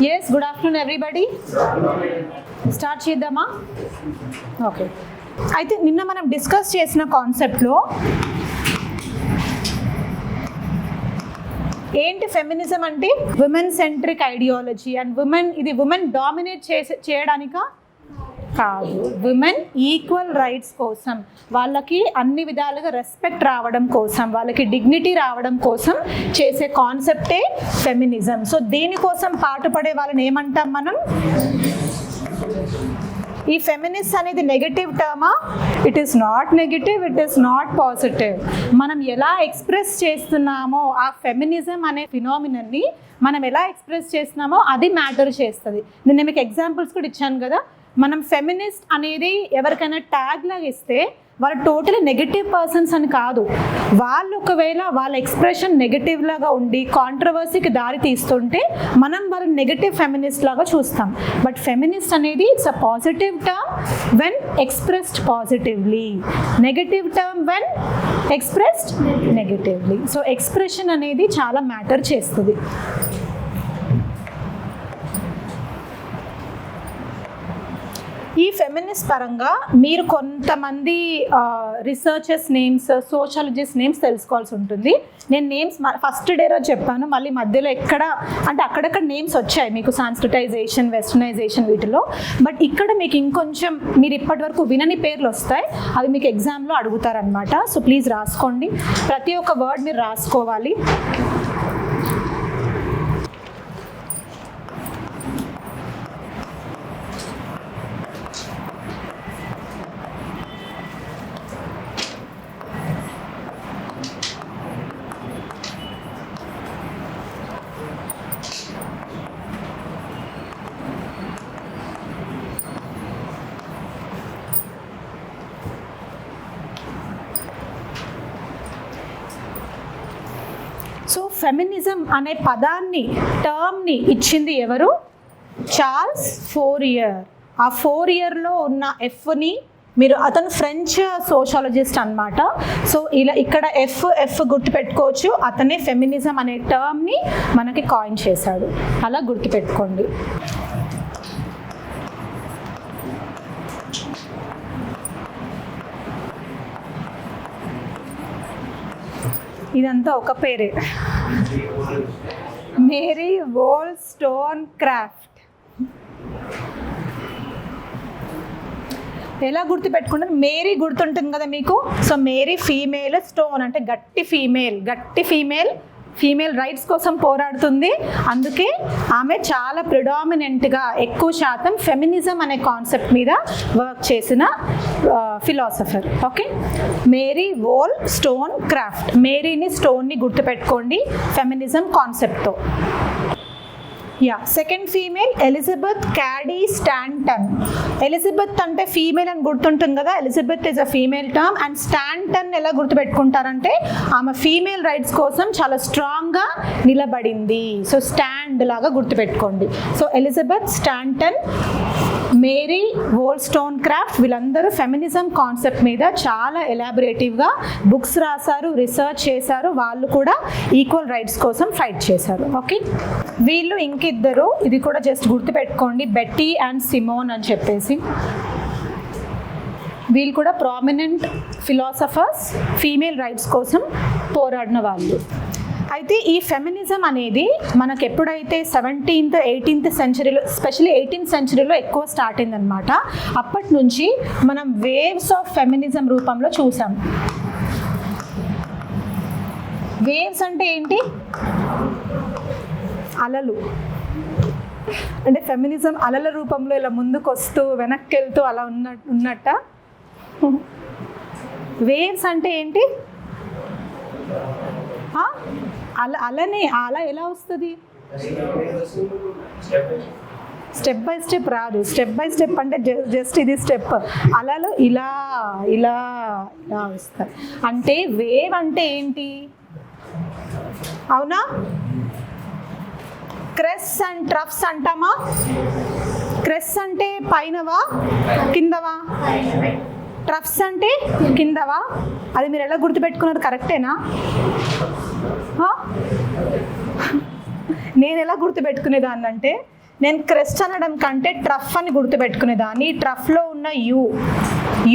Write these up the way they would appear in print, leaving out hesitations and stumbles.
Yes, good afternoon everybody. Start చేద్దామా? Okay. అయితే నిన్న మనం డిస్కస్ చేసిన కాన్సెప్ట్లో ఏంటి ఫెమినిజం అంటే women centric ideology and women dominate చేయడానికా కాదు, విమెన్ ఈక్వల్ రైట్స్ కోసం, వాళ్ళకి అన్ని విధాలుగా రెస్పెక్ట్ రావడం కోసం, వాళ్ళకి డిగ్నిటీ రావడం కోసం చేసే కాన్సెప్టే ఫెమినిజం. సో దీనికోసం పాటుపడే వాళ్ళని ఏమంటాం మనం? ఈ ఫెమినిస్ట్ అనేది నెగటివ్ టర్మా? It is not negative, it is not positive. మనం ఎలా ఎక్స్ప్రెస్ చేస్తున్నామో ఆ ఫెమినిజం అనే ఫినామినన్ని మనం ఎలా ఎక్స్ప్రెస్ చేస్తున్నామో అది మ్యాటర్ చేస్తుంది. నేను మీకు ఎగ్జాంపుల్స్ కూడా ఇచ్చాను కదా. మనం ఫెమినిస్ట్ అనేది ఎవరికైనా ట్యాగ్ లాగా ఇస్తే వాళ్ళు టోటలీ నెగటివ్ పర్సన్స్ అని కాదు. వాళ్ళు ఒకవేళ వాళ్ళ ఎక్స్ప్రెషన్ నెగటివ్ లాగా ఉండి కాంట్రవర్సీకి దారి తీస్తుంటే మనం వాళ్ళని నెగటివ్ ఫెమినిస్ట్ లాగా చూస్తాం. బట్ ఫెమినిస్ట్ అనేది it's a positive term when expressed positively, negative term when expressed negatively. So expression అనేది చాలా మ్యాటర్ చేస్తుంది. ఈ ఫెమినిస్ట్ పరంగా మీరు కొంతమంది రీసెర్చర్స్ నేమ్స్, సోషాలజిస్ట్ నేమ్స్ తెలుసుకోవాల్సి ఉంటుంది. నేను నేమ్స్ ఫస్ట్ డే రోజు చెప్పాను, మళ్ళీ మధ్యలో అక్కడక్కడ నేమ్స్ వచ్చాయి మీకు, సాంస్క్రిటైజేషన్, వెస్టర్నైజేషన్ వీటిలో. బట్ ఇక్కడ మీకు ఇంకొంచెం మీరు ఇప్పటి వరకు వినని పేర్లు వస్తాయి, అవి మీకు ఎగ్జామ్లో అడుగుతారనమాట. సో ప్లీజ్ రాసుకోండి, ప్రతి ఒక్క వర్డ్ మీరు రాసుకోవాలి. సో ఫెమినిజం అనే పదాన్ని, టర్మ్ని ఇచ్చింది ఎవరు? Charles Fourier. ఆ ఫోరియర్లో ఉన్న ఎఫ్ని అతను ఫ్రెంచ్ సోషాలజిస్ట్ అనమాట. సో ఇక్కడ ఎఫ్ గుర్తుపెట్టుకోవచ్చు. అతనే ఫెమినిజం అనే టర్మ్ని మనకి కాయిన్ చేశాడు, అలా గుర్తుపెట్టుకోండి. ఇదంతా ఒక పేరే, మేరీ వోల్స్టోన్క్రాఫ్ట్. ఎలా గుర్తుపెట్టుకుంటారు? మేరీ గుర్తుంటుంది కదా మీకు. సో మేరీ ఫీమేల్, స్టోన్ అంటే గట్టి ఫీమేల్ రైట్స్ కోసం పోరాడుతుంది. అందుకే ఆమె చాలా ప్రిడామినెంట్గా ఎక్కువ శాతం ఫెమినిజం అనే కాన్సెప్ట్ మీద వర్క్ చేసిన ఫిలాసఫర్. Okay, Mary Wollstonecraft. మేరీని, స్టోన్ని గుర్తుపెట్టుకోండి ఫెమినిజం కాన్సెప్ట్తో. Second female Elizabeth Cady Stanton. Elizabeth అంటే ఫీమేల్ అని గుర్తుంటుంది కదా, Elizabeth is a female term. And Stanton ఎలా గుర్తుపెట్టుకుంటారంటే ఆమె ఫీమేల్ రైట్స్ కోసం చాలా స్ట్రాంగ్గా నిలబడింది. సో స్టాండ్ లాగా గుర్తుపెట్టుకోండి. సో ఎలిజబెత్ స్టాంటన్, మేరీ వోల్స్టోన్క్రాఫ్ట్, వీళ్ళందరూ ఫెమినిజం కాన్సెప్ట్ మీద చాలా ఎలాబరేటివ్గా బుక్స్ రాశారు, రీసెర్చ్ చేశారు. వాళ్ళు కూడా ఈక్వల్ రైట్స్ కోసం ఫైట్ చేశారు. ఓకే, వీళ్ళు ఇంకిద్దరు, ఇది కూడా జస్ట్ గుర్తుపెట్టుకోండి, బెట్టీ అండ్ సిమోన్ అని చెప్పేసి. వీళ్ళు కూడా ప్రామినెంట్ ఫిలాసఫర్స్, ఫీమేల్ రైట్స్ కోసం పోరాడిన వాళ్ళు. అయితే ఈ ఫెమినిజం అనేది మనకు ఎప్పుడైతే 17th, 18th సెంచరీలో, ఎస్పెషల్లీ 18th సెంచరీలో ఎక్కువ స్టార్ట్ అయిందనమాట. అప్పటి నుంచి మనం వేవ్స్ ఆఫ్ ఫెమినిజం రూపంలో చూసాం. వేవ్స్ అంటే ఏంటి? అలలు. అంటే ఫెమినిజం అలల రూపంలో ఇలా ముందుకు వస్తూ వెనక్కి వెళ్తూ అలా ఉన్నట్ట. వేవ్స్ అంటే ఏంటి? అలనే. అల ఎలా వస్తుంది? స్టెప్ బై స్టెప్ రాదు. స్టెప్ బై స్టెప్ అంటే జస్ట్ ఇది స్టెప్. అలలు ఇలా ఇలా ఇలా వస్తాయి. అంటే వేవ్ అంటే ఏంటి? అవునా? క్రెస్ అండ్ ట్రఫ్స్ అంటామా? క్రెస్ అంటే పైనవా కిందవా? ట్రఫ్స్ అంటే కిందవా? అది మీరు ఎలా గుర్తుపెట్టుకున్నారు? కరెక్టేనా? నేను ఎలా గుర్తుపెట్టుకునేదాన్ని అంటే నేను క్రెస్ట్ అనడం కంటే ట్రఫ్ అని గుర్తుపెట్టుకునేదాన్ని. ట్రఫ్లో ఉన్న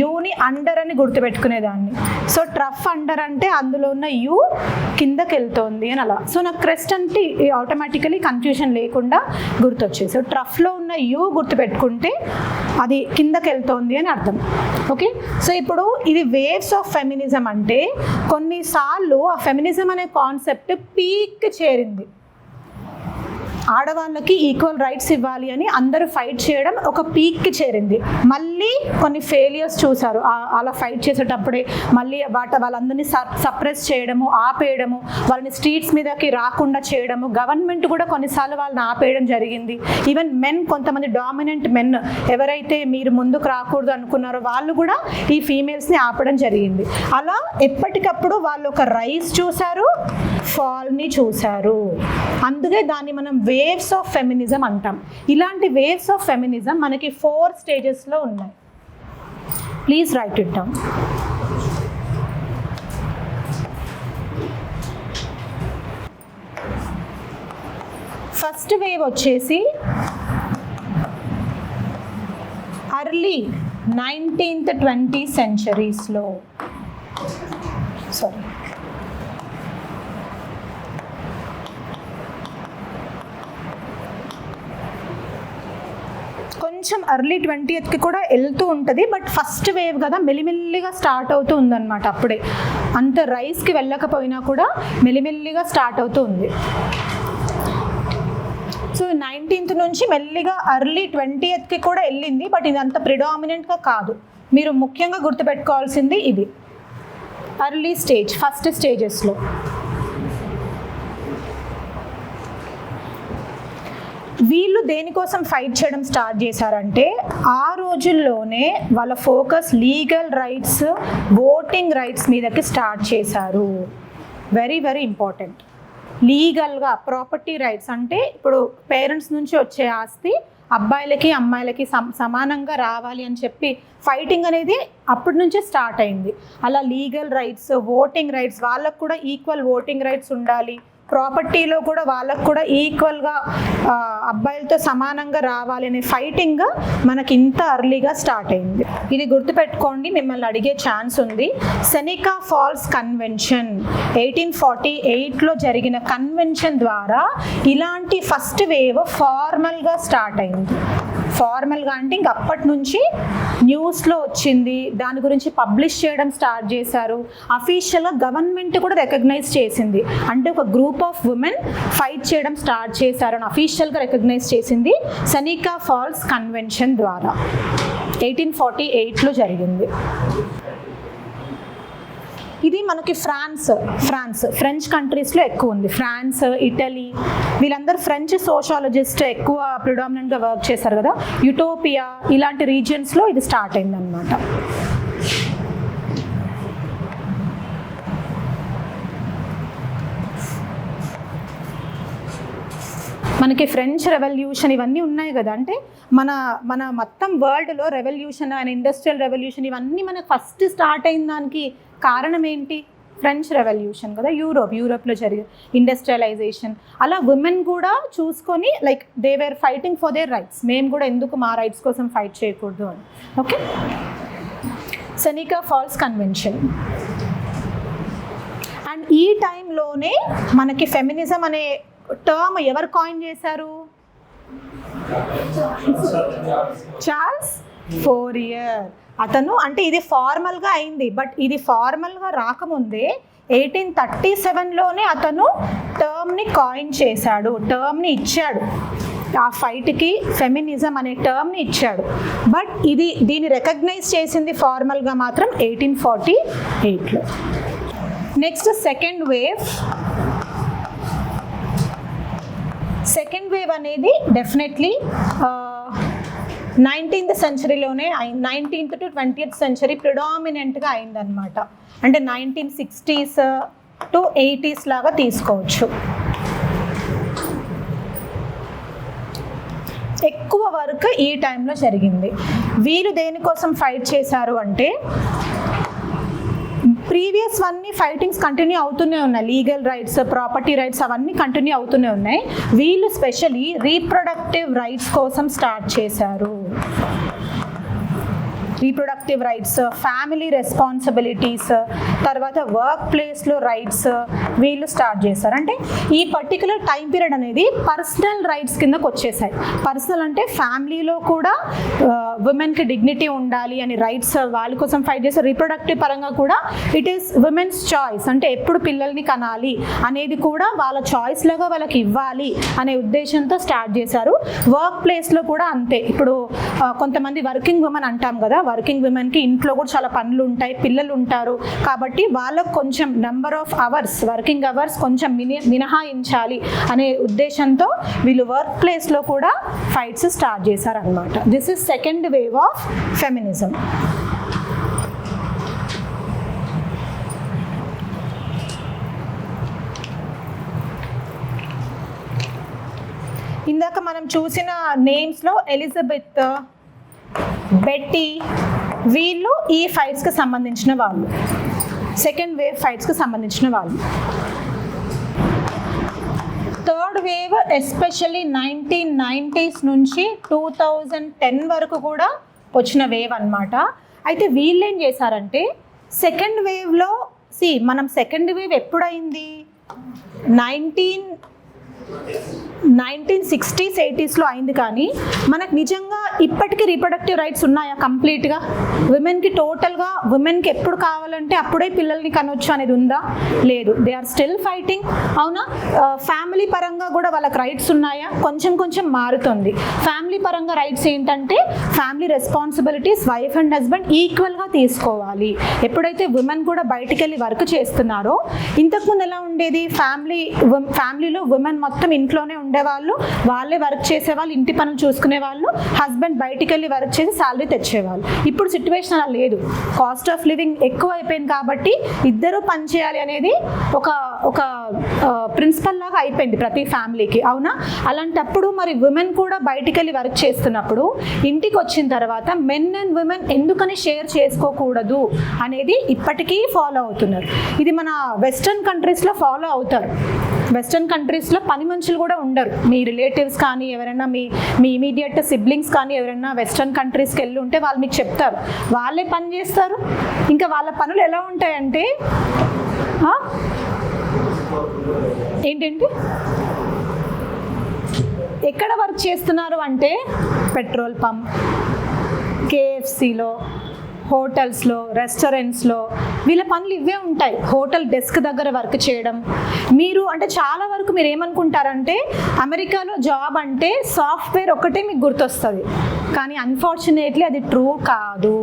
యూని అండర్ అని గుర్తుపెట్టుకునేదాన్ని. సో ట్రఫ్ అండర్ అంటే అందులో ఉన్న యూ కిందకి వెళ్తోంది అని అలా. సో నాకు క్రెస్ట్ అంటే ఆటోమేటికలీ కన్ఫ్యూజన్ లేకుండా గుర్తొచ్చేది. సో ట్రఫ్లో ఉన్న యూ గుర్తుపెట్టుకుంటే అది కిందకి వెళ్తోంది అని అర్థం. ఓకే, సో ఇప్పుడు ఇది వేవ్స్ ఆఫ్ ఫెమినిజం అంటే కొన్నిసార్లు ఆ ఫెమినిజం అనే కాన్సెప్ట్ పీక్ చేరింది. ఆడవాళ్ళకి ఈక్వల్ రైట్స్ ఇవ్వాలి అని అందరూ ఫైట్ చేయడం ఒక పీక్కి చేరింది. మళ్ళీ కొన్ని ఫెయిలియర్స్ చూసారు అలా ఫైట్ చేసేటప్పుడే. మళ్ళీ వాళ్ళందరినీ సప్రెస్ చేయడము, ఆపేయడము, వాళ్ళని స్ట్రీట్స్ మీదకి రాకుండా చేయడము. గవర్నమెంట్ కూడా కొన్నిసార్లు వాళ్ళని ఆపేయడం జరిగింది. ఈవెన్ మెన్, కొంతమంది డామినెంట్ మెన్ ఎవరైతే మీరు ముందుకు రాకూడదు అనుకున్నారో వాళ్ళు కూడా ఈ ఫీమేల్స్ని ఆపడం జరిగింది. అలా ఎప్పటికప్పుడు వాళ్ళు ఒక రైజ్ చూశారు, ఫాల్ని చూశారు. అందుకే దాన్ని మనం వేవ్స్ ఆఫ్ ఫెమినిజం అంటాం. ఇలాంటి వేవ్స్ ఆఫ్ ఫెమినిజం మనకి 4 స్టేజెస్లో ఉన్నాయి. Please right it down. First wave వచ్చేసి అర్లీ 19th 20th సెంచరీస్లో, సారీ కొంచెం అర్లీ 20th కూడా వెళ్తూ ఉంటుంది. బట్ ఫస్ట్ వేవ్ కదా, మెల్లిమెల్లిగా స్టార్ట్ అవుతూ ఉందన్నమాట. అప్పుడే అంత రైస్కి వెళ్ళకపోయినా కూడా మెల్లిమెల్లిగా స్టార్ట్ అవుతూ ఉంది. సో 19th నుంచి మెల్లిగా అర్లీ 20th కూడా వెళ్ళింది. బట్ ఇది అంత ప్రిడామినెంట్గా కాదు. మీరు ముఖ్యంగా గుర్తుపెట్టుకోవాల్సింది ఇది అర్లీ స్టేజ్, ఫస్ట్ స్టేజెస్లో. వీళ్ళు దేనికోసం ఫైట్ చేయడం స్టార్ట్ చేశారంటే ఆ రోజుల్లోనే వాళ్ళ focus legal rights, voting rights మీదకి స్టార్ట్ చేశారు. Very very important. లీగల్గా ప్రాపర్టీ రైట్స్ అంటే ఇప్పుడు పేరెంట్స్ నుంచి వచ్చే ఆస్తి అబ్బాయిలకి అమ్మాయిలకి సమానంగా రావాలి అని చెప్పి ఫైటింగ్ అనేది అప్పటి నుంచే స్టార్ట్ అయింది. అలా లీగల్ రైట్స్, ఓటింగ్ రైట్స్, వాళ్ళకు కూడా ఈక్వల్ ఓటింగ్ రైట్స్ ఉండాలి. ప్రాపర్టీలో కూడా వాళ్ళకు కూడా ఈక్వల్గా అబ్బాయిలతో సమానంగా రావాలి అనే ఫైటింగ్ మనకి ఇంత అర్లీగా స్టార్ట్ అయింది. ఇది గుర్తుపెట్టుకోండి, మిమ్మల్ని అడిగే ఛాన్స్ ఉంది. సెనికా ఫాల్స్ కన్వెన్షన్ 1848లో జరిగిన కన్వెన్షన్ ద్వారా ఇలాంటి ఫస్ట్ వేవ్ ఫార్మల్గా స్టార్ట్ అయింది. ఫార్మల్గా అంటే ఇంక అప్పటి నుంచి న్యూస్లో వచ్చింది, దాని గురించి పబ్లిష్ చేయడం స్టార్ట్ చేశారు. అఫీషియల్గా గవర్నమెంట్ కూడా రికగ్నైజ్ చేసింది. అంటే ఒక గ్రూప్ ఆఫ్ ఉమెన్ ఫైట్ చేయడం స్టార్ట్ చేశారు అని అఫీషియల్గా రికగ్నైజ్ చేసింది సెనికా ఫాల్స్ కన్వెన్షన్ ద్వారా. 1848లో జరిగింది. ఇది మనకి ఫ్రెంచ్ కంట్రీస్లో ఎక్కువ ఉంది. ఫ్రాన్స్, ఇటలీ, వీళ్ళందరూ ఫ్రెంచ్ సోషాలజిస్ట్ ఎక్కువ ప్రిడామినెంట్గా వర్క్ చేశారు కదా. యూటోపియా ఇలాంటి రీజియన్స్లో ఇది స్టార్ట్ అయిందనమాట. మనకి ఫ్రెంచ్ రెవల్యూషన్ ఇవన్నీ ఉన్నాయి కదా. అంటే మన మొత్తం వరల్డ్లో రెవల్యూషన్ అండ్ ఇండస్ట్రియల్ రెవల్యూషన్ ఇవన్నీ మనకు ఫస్ట్ స్టార్ట్ అయిన దానికి కారణం ఏంటి? ఫ్రెంచ్ రెవల్యూషన్ కదా. యూరోప్లో జరిగే ఇండస్ట్రియలైజేషన్. అలా ఉమెన్ కూడా చూసుకొని like they were fighting for their rights. మేము కూడా ఎందుకు మా రైట్స్ కోసం ఫైట్ చేయకూడదు అని. Okay, Seneca Falls convention. And ఈ టైంలోనే మనకి ఫెమినిజం అనే టర్మ్ ఎవరు కాయిన్ చేశారు? Charles Fourier. అతను అంటే ఇది ఫార్మల్గా అయింది, బట్ ఇది ఫార్మల్గా రాకముందే 1837లోనే అతను టర్మ్ని కాయిన్ చేశాడు, టర్మ్ని ఇచ్చాడు. ఆ ఫైట్కి ఫెమినిజం అనే టర్మ్ని ఇచ్చాడు. బట్ దీన్ని రికగ్నైజ్ చేసింది ఫార్మల్గా మాత్రం 1848లో. నెక్స్ట్ సెకండ్ వేవ్ అనేది డెఫినెట్లీ 19th సెంచరీలోనే 19th to 20th సెంచరీ ప్రిడామినెంట్గా అయిందనమాట. అంటే 1960s to 80s లాగా తీసుకోవచ్చు. ఎక్కువ వర్క్ ఈ టైంలో జరిగింది. వీరు దేనికోసం ఫైట్ చేశారు అంటే ప్రీవియస్ అన్ని ఫైటింగ్స్ కంటిన్యూ అవుతూనే ఉన్నాయి, లీగల్ రైట్స్, ప్రాపర్టీ రైట్స్ అవన్నీ కంటిన్యూ అవుతూనే ఉన్నాయి. వీళ్ళు స్పెషలీ రీప్రొడక్టివ్ రైట్స్ కోసం స్టార్ట్ చేశారు. రీప్రొడక్టివ్ రైట్స్, ఫ్యామిలీ రెస్పాన్సిబిలిటీస్, తర్వాత వర్క్ ప్లేస్లో రైట్స్ వీళ్ళు స్టార్ట్ చేస్తారు. అంటే ఈ పర్టికులర్ టైం పీరియడ్ అనేది పర్సనల్ రైట్స్ కిందకు వచ్చేసాయి. పర్సనల్ అంటే ఫ్యామిలీలో కూడా ఉమెన్కి డిగ్నిటీ ఉండాలి అని రైట్స్ వాళ్ళ కోసం ఫైట్ చేస్తారు. రీప్రొడక్టివ్ పరంగా కూడా ఇట్ ఈస్ ఉమెన్స్ చాయిస్, అంటే ఎప్పుడు పిల్లల్ని కనాలి అనేది కూడా వాళ్ళ చాయిస్ లాగా వాళ్ళకి ఇవ్వాలి అనే ఉద్దేశంతో స్టార్ట్ చేశారు. వర్క్ ప్లేస్లో కూడా అంతే. ఇప్పుడు కొంతమంది వర్కింగ్ ఉమెన్ అంటాం కదా, వర్కింగ్ విమెన్కి ఇంట్లో కూడా చాలా పనులు ఉంటాయి, పిల్లలు ఉంటారు, కాబట్టి వాళ్ళకు కొంచెం number of hours, working hours కొంచెం మినహాయించాలి అనే ఉద్దేశంతో వీళ్ళు వర్క్ ప్లేస్లో కూడా ఫైట్స్ స్టార్ట్ చేశారనమాట. This is second wave of feminism. ఇందాక మనం చూసిన నేమ్స్లో ఎలిజబెత్, బెట్టి వీళ్ళు ఈ ఫైట్స్కి సంబంధించిన వాళ్ళు, సెకండ్ వేవ్ ఫైట్స్కి సంబంధించిన వాళ్ళు. థర్డ్ వేవ్ ఎస్పెషల్లీ 1990s నుంచి 2010 వరకు కూడా వచ్చిన వేవ్ అన్నమాట. అయితే వీళ్ళు ఏం చేశారంటే సెకండ్ వేవ్లో మనం సెకండ్ వేవ్ ఎప్పుడైంది 1960s 80sలో అయింది, కానీ మనకు నిజంగా ఇప్పటికీ రీప్రొడక్టివ్ రైట్స్ ఉన్నాయా కంప్లీట్గా? ఉమెన్కి టోటల్గా ఉమెన్కి ఎప్పుడు కావాలంటే అప్పుడే పిల్లల్ని కనొచ్చు అనేది ఉందా? లేదు. They are still fighting. అవునా? ఫ్యామిలీ పరంగా కూడా వాళ్ళకి రైట్స్ ఉన్నాయా? కొంచెం కొంచెం మారుతుంది. ఫ్యామిలీ పరంగా రైట్స్ ఏంటంటే family responsibilities wife and husband ఈక్వల్గా తీసుకోవాలి. ఎప్పుడైతే ఉమెన్ కూడా బయటికి వెళ్ళి వర్క్ చేస్తున్నారో, ఇంతకుముందు ఎలా ఉండేది, ఫ్యామిలీలో ఉమెన్ మొత్తం ఇంట్లోనే ఉండేవాళ్ళు, వాళ్ళే వర్క్ చేసేవాళ్ళు, ఇంటి పనులు చూసుకునే వాళ్ళు, హస్బెండ్ బయటికి వెళ్ళి వర్క్ చేసి శాలరీ తెచ్చేవాళ్ళు. ఇప్పుడు సిచ్యువేషన్ అలా లేదు. కాస్ట్ ఆఫ్ లివింగ్ ఎక్కువ అయిపోయింది కాబట్టి ఇద్దరు పని చేయాలి అనేది ఒక ప్రిన్సిపల్ లాగా అయిపోయింది ప్రతి ఫ్యామిలీకి. అవునా? అలాంటప్పుడు మరి ఉమెన్ కూడా బయటికి వెళ్ళి వర్క్ చేస్తున్నప్పుడు ఇంటికి వచ్చిన తర్వాత మెన్ అండ్ ఉమెన్ ఎందుకని షేర్ చేసుకోకూడదు అనేది ఇప్పటికీ ఫాలో అవుతున్నారు. ఇది మన వెస్టర్న్ కంట్రీస్లో ఫాలో అవుతారు. వెస్టర్న్ కంట్రీస్లో పని మనుషులు కూడా ఉండరు. మీ రిలేటివ్స్ కానీ ఎవరైనా మీ ఇమీడియట్ సిబ్లింగ్స్ కానీ ఎవరైనా వెస్టర్న్ కంట్రీస్కి వెళ్ళి ఉంటే వాళ్ళు మీకు చెప్తారు, వాళ్ళే పని చేస్తారు. ఇంకా వాళ్ళ పనులు ఎలా ఉంటాయంటే ఏంటంటే ఎక్కడ వర్క్ చేస్తున్నారు అంటే పెట్రోల్ పంప్, KFCలో, హోటల్స్లో, రెస్టారెంట్స్లో వీళ్ళ పనులు ఇవే ఉంటాయి. హోటల్ డెస్క్ దగ్గర వర్క్ చేయడం. మీరు అంటే చాలా వరకు మీరు ఏమనుకుంటారంటే అమెరికాలో జాబ్ అంటే సాఫ్ట్వేర్ ఒక్కటే మీకు గుర్తొస్తుంది, కానీ అన్ఫార్చునేట్లీ అది ట్రూ కాదు.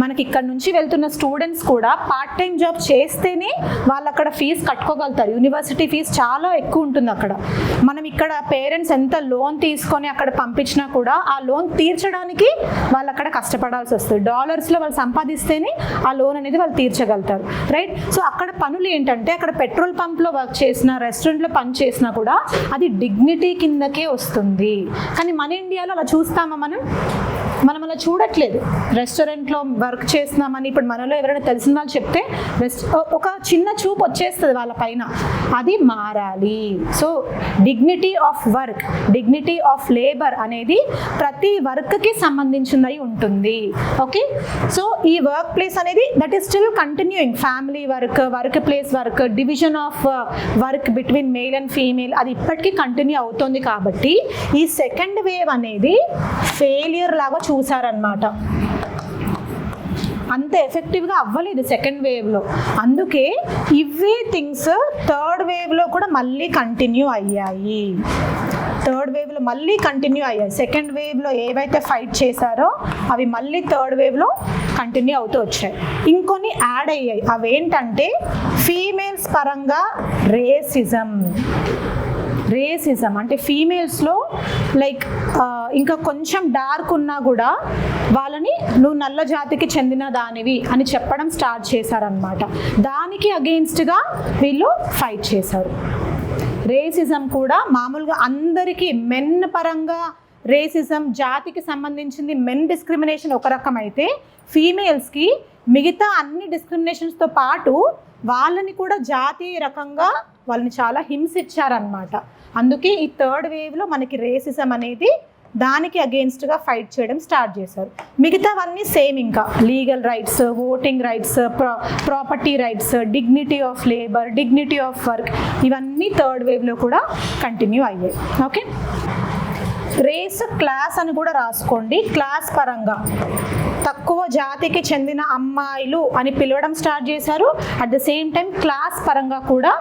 మనకి ఇక్కడ నుంచి వెళ్తున్న స్టూడెంట్స్ కూడా పార్ట్ టైం జాబ్ చేస్తేనే వాళ్ళు అక్కడ ఫీజు కట్టుకోగలుగుతారు. యూనివర్సిటీ ఫీజు చాలా ఎక్కువ ఉంటుంది అక్కడ. మనం ఇక్కడ పేరెంట్స్ ఎంత లోన్ తీసుకొని అక్కడ పంపించినా కూడా ఆ లోన్ తీర్చడానికి వాళ్ళు అక్కడ కష్టపడాల్సి వస్తుంది. డాలర్స్లో వాళ్ళు సంపాదిస్తేనే ఆ లోన్ అనేది వాళ్ళు తీర్చగలుగుతారు, రైట్? సో అక్కడ పనులు ఏంటంటే అక్కడ పెట్రోల్ పంప్లో వర్క్ చేసినా, రెస్టారెంట్లో పని చేసినా కూడా అది డిగ్నిటీ కిందకే వస్తుంది. కానీ మన ఇండియాలో అలా చూస్తామా? మనం అలా చూడట్లేదు. రెస్టారెంట్లో వర్క్ చేస్తున్నామని ఇప్పుడు మనలో ఎవరైనా తెలిసిన వాళ్ళు చెప్తే ఒక చిన్న చూపు వచ్చేస్తుంది వాళ్ళ పైన. అది మారాలి. So dignity of work, dignity of labour అనేది ప్రతి వర్క్కి సంబంధించినది ఉంటుంది. ఓకే, సో ఈ వర్క్ ప్లేస్ అనేది that is still continuing. Family work, work place work, division of work between male and female అది ఇప్పటికీ కంటిన్యూ అవుతుంది. కాబట్టి ఈ సెకండ్ వేవ్ అనేది ఫెయిలియర్ లాగా చూసారనమాట. అంత ఎఫెక్టివ్గా అవ్వలేదు సెకండ్ వేవ్లో. అందుకే ఇవే థింగ్స్ థర్డ్ వేవ్లో కూడా మళ్ళీ కంటిన్యూ అయ్యాయి. సెకండ్ వేవ్లో ఏవైతే ఫైట్ చేశారో అవి మళ్ళీ థర్డ్ వేవ్లో కంటిన్యూ అవుతూ వచ్చాయి. ఇంకొన్ని యాడ్ అయ్యాయి. అవేంటంటే ఫీమేల్స్ పరంగా రేసిజం అంటే ఫీమేల్స్లో లైక్ ఇంకా కొంచెం డార్క్ ఉన్నా కూడా వాళ్ళని నువ్వు నల్ల జాతికి చెందిన దానివి అని చెప్పడం స్టార్ట్ చేశారనమాట. దానికి అగెయిన్స్ట్గా వీళ్ళు ఫైట్ చేశారు. రేసిజం కూడా మామూలుగా అందరికీ మెన్ పరంగా రేసిజం, జాతికి సంబంధించింది మెన్ డిస్క్రిమినేషన్ ఒక రకం అయితే, ఫీమేల్స్కి మిగతా అన్ని డిస్క్రిమినేషన్స్తో పాటు వాళ్ళని కూడా జాతీయ రకంగా వాళ్ళని చాలా హింసించారనమాట. అందుకే ఈ థర్డ్ వేవ్లో మనకి రేసిజం అనేది దానికి అగెయిన్స్ట్గా ఫైట్ చేయడం స్టార్ట్ చేశారు. మిగతావన్నీ సేమ్, ఇంకా legal rights, voting rights, property rights, dignity of labour, dignity of work, ఇవన్నీ థర్డ్ వేవ్లో కూడా కంటిన్యూ అయ్యాయి. ఓకే, రేస్ క్లాస్ అని కూడా రాసుకోండి. క్లాస్ పరంగా తక్కువ జాతికి చెందిన అమ్మాయిలు అని పిలవడం స్టార్ట్ చేశారు. At the same time class పరంగా కూడా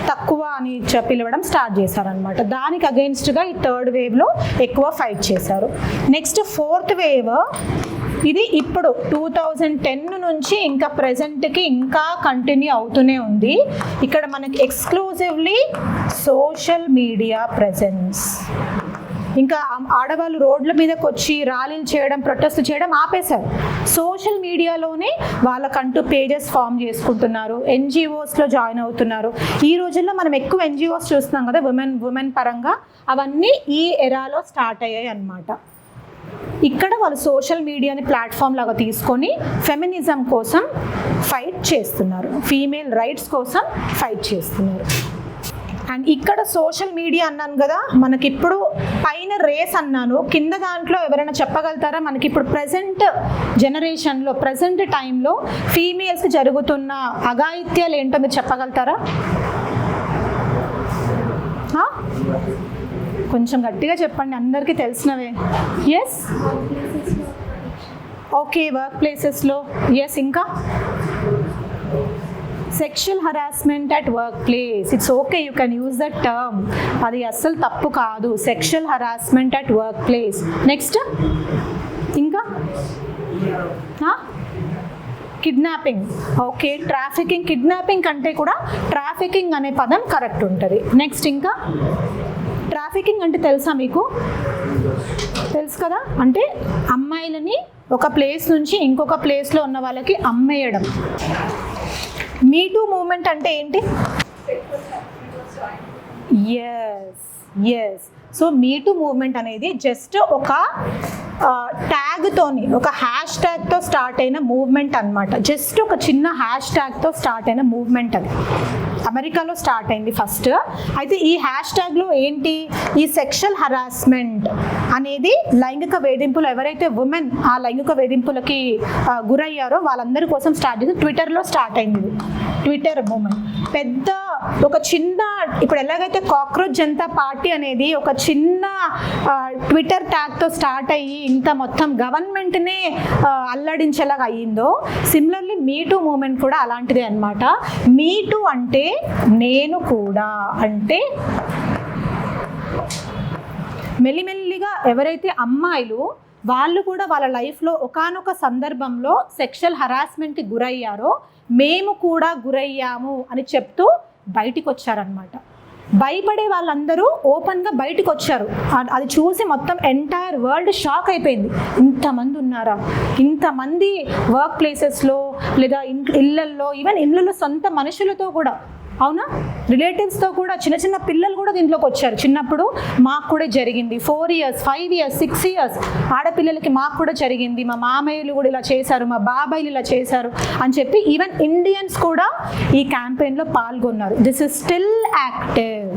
తక్కువ అని పిలవడం స్టార్ట్ చేశారనమాట. దానికి అగెయిన్స్ట్గా ఈ థర్డ్ వేవ్లో ఎక్కువ ఫైట్ చేశారు. నెక్స్ట్ ఫోర్త్ వేవ్, ఇది ఇప్పుడు 2010 నుంచి ఇంకా ప్రెజెంట్కి ఇంకా కంటిన్యూ అవుతూనే ఉంది. ఇక్కడ మనకి ఎక్స్క్లూజివ్లీ సోషల్ మీడియా ప్రెజెన్స్. ఇంకా ఆడవాళ్ళు రోడ్ల మీదకి వచ్చి ర్యాలీలు చేయడం, ప్రొటెస్ట్ చేయడం ఆపేశారు. సోషల్ మీడియాలోనే వాళ్ళకంటూ పేజెస్ ఫామ్ చేసుకుంటున్నారు, ఎన్జిఓస్లో జాయిన్ అవుతున్నారు. ఈ రోజుల్లో మనం ఎక్కువ ఎన్జిఓస్ చూస్తున్నాం కదా ఉమెన్ పరంగా, అవన్నీ ఈ ఎరాలో స్టార్ట్ అయ్యాయి అన్నమాట. ఇక్కడ వాళ్ళు సోషల్ మీడియాని ప్లాట్ఫామ్ లాగా తీసుకొని ఫెమినిజం కోసం ఫైట్ చేస్తున్నారు, ఫీమేల్ రైట్స్ కోసం ఫైట్ చేస్తున్నారు. అండ్ ఇక్కడ సోషల్ మీడియా అన్నాను కదా, మనకి ఇప్పుడు పైన రేస్ అన్నాను, కింద దాంట్లో ఎవరైనా చెప్పగలుగుతారా మనకి ఇప్పుడు ప్రజెంట్ జనరేషన్లో, ప్రజెంట్ టైంలో ఫీమేల్స్కి జరుగుతున్న అఘాయిత్యాలు ఏంటో మీరు చెప్పగలుగుతారా? కొంచెం గట్టిగా చెప్పండి, అందరికీ తెలిసినవే. ఎస్, ఓకే, వర్క్ ప్లేసెస్లో. ఎస్, ఇంకా sexual harassment at work place. It's okay, you can use that term, అది అస్సలు తప్పు కాదు. Sexual harassment at work place. Next ఇంకా కిడ్నాపింగ్. Okay, trafficking. కిడ్నాపింగ్ కంటే కూడా ట్రాఫికింగ్ అనే పదం కరెక్ట్ ఉంటుంది. నెక్స్ట్ ఇంకా ట్రాఫికింగ్ అంటే తెలుసా మీకు? తెలుసు కదా, అంటే అమ్మాయిలని ఒక ప్లేస్ నుంచి ఇంకొక ప్లేస్లో ఉన్న వాళ్ళకి అమ్మేయడం. మీ టూ మూమెంట్ అంటే ఏంటి? ఎస్. సో మీ టూ మూవ్మెంట్ అనేది జస్ట్ ఒక ట్యాగ్తోని, ఒక హ్యాష్ ట్యాగ్తో స్టార్ట్ అయిన మూవ్మెంట్ అనమాట. జస్ట్ ఒక చిన్న హ్యాష్ ట్యాగ్తో స్టార్ట్ అయిన మూవ్మెంట్ అది. అమెరికాలో స్టార్ట్ అయింది ఫస్ట్. అయితే ఈ హ్యాష్ ట్యాగ్లో ఏంటి, ఈ సెక్షువల్ హరాస్మెంట్ అనేది లైంగిక వేధింపులు, ఎవరైతే ఉమెన్ ఆ లైంగిక వేధింపులకి గురయ్యారో వాళ్ళందరి కోసం స్టార్ట్ చేసి ట్విట్టర్లో స్టార్ట్ అయింది. ట్విట్టర్ మూమెంట్ పెద్ద ఒక చిన్న, ఇప్పుడు ఎలాగైతే కాక్రోచ్ జనతా పార్టీ అనేది ఒక చిన్న ట్విట్టర్ ట్యాగ్తో స్టార్ట్ అయ్యి ఇంత మొత్తం గవర్నమెంట్నే అల్లాడించేలాగా అయ్యిందో, సిమిలర్లీ మీ టూ మూమెంట్ కూడా అలాంటిదే అనమాట. మీ టూ అంటే నేను కూడా, అంటే మెల్లిమెల్లిగా ఎవరైతే అమ్మాయిలు వాళ్ళు కూడా వాళ్ళ లైఫ్లో ఒకానొక సందర్భంలో సెక్షువల్ హరాస్మెంట్కి గురయ్యారో, మేము కూడా గురయ్యాము అని చెప్తూ బయటికి వచ్చారనమాట. భయపడే వాళ్ళందరూ ఓపెన్గా బయటకు వచ్చారు. అది చూసి మొత్తం ఎంటైర్ వరల్డ్ షాక్ అయిపోయింది. ఇంతమంది ఉన్నారా, ఇంతమంది వర్క్ ప్లేసెస్లో లేదా ఇళ్ళల్లో, ఈవెన్ ఇళ్ళల్లో సొంత మనుషులతో కూడా, అవునా, రిలేటివ్స్తో కూడా, చిన్న చిన్న పిల్లలు కూడా దీంట్లోకి వచ్చారు. చిన్నప్పుడు మాకు కూడా జరిగింది, 4 years 5 years 6 years ఆడపిల్లలకి మాకు కూడా జరిగింది, మా మామయ్యలు కూడా ఇలా చేశారు, మా బాబాయిలు ఇలా చేశారు అని చెప్పి ఈవెన్ ఇండియన్స్ కూడా ఈ క్యాంపెయిన్లో పాల్గొన్నారు. This is still active.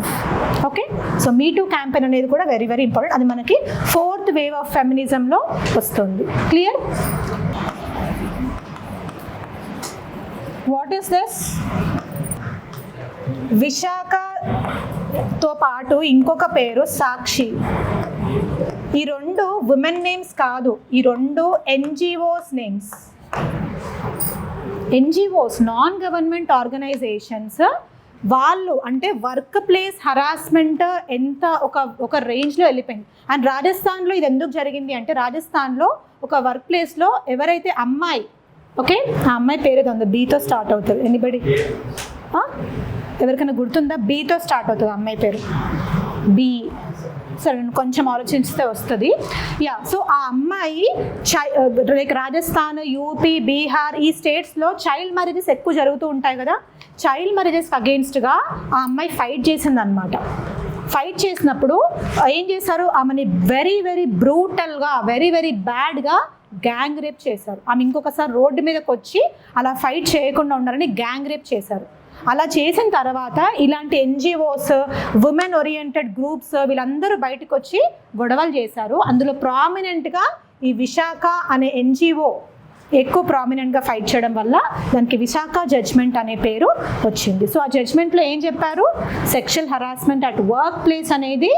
Okay, so me two campaign అనేది కూడా వెరీ వెరీ ఇంపార్టెంట్. అది మనకి 4th వేవ్ ఆఫ్ ఫెమినిజంలో వస్తుంది. క్లియర్? What is this? విశాఖతో పాటు ఇంకొక పేరు సాక్షి. ఈ రెండు ఉమెన్ నేమ్స్ కాదు, ఈ రెండు NGOs names. NGOs, non government organisations. వాళ్ళు అంటే వర్క్ ప్లేస్ హరాస్మెంట్ ఎంత ఒక రేంజ్లో వెళ్ళిపోయింది. అండ్ రాజస్థాన్లో ఇది ఎందుకు జరిగింది అంటే, రాజస్థాన్లో ఒక వర్క్ ప్లేస్లో ఎవరైతే అమ్మాయి, ఓకే, ఆ అమ్మాయి పేరు ఏదో ఉంది, బీతో స్టార్ట్ అవుతుంది. ఎనీబడి ఎవరికైనా గుర్తుందా? బీతో స్టార్ట్ అవుతుంది అమ్మాయి పేరు, బి. సరే, కొంచెం ఆలోచిస్తే వస్తుంది. యా, సో ఆ అమ్మాయి లైక్ రాజస్థాన్, యూపీ, బీహార్ ఈ స్టేట్స్లో చైల్డ్ మ్యారేజెస్ ఎక్కువ జరుగుతూ ఉంటాయి కదా. చైల్డ్ మ్యారేజెస్కి అగెయిన్స్ట్గా ఆ అమ్మాయి ఫైట్ చేసింది అనమాట. ఫైట్ చేసినప్పుడు ఏం చేశారు, ఆమెని వెరీ వెరీ బ్రూటల్గా, వెరీ వెరీ బ్యాడ్గా గ్యాంగ్ రేప్ చేశారు. ఆమె ఇంకొకసారి రోడ్డు మీదకి వచ్చి అలా ఫైట్ చేయకుండా ఉండాలని గ్యాంగ్ రేప్ చేశారు. అలా చేసిన తర్వాత ఇలాంటి ఎన్జిఓస్, ఉమెన్ ఓరియంటెడ్ గ్రూప్స్ వీళ్ళందరూ బయటకు వచ్చి గొడవలు చేశారు. అందులో ప్రామినెంట్గా ఈ విశాఖ అనే ఎన్జిఓ ఎక్కువ ప్రామినెంట్గా ఫైట్ చేయడం వల్ల దానికి విశాఖ జడ్జ్మెంట్ అనే పేరు వచ్చింది. సో ఆ జడ్జ్మెంట్లో ఏం చెప్పారు, sexual harassment at work place అనేది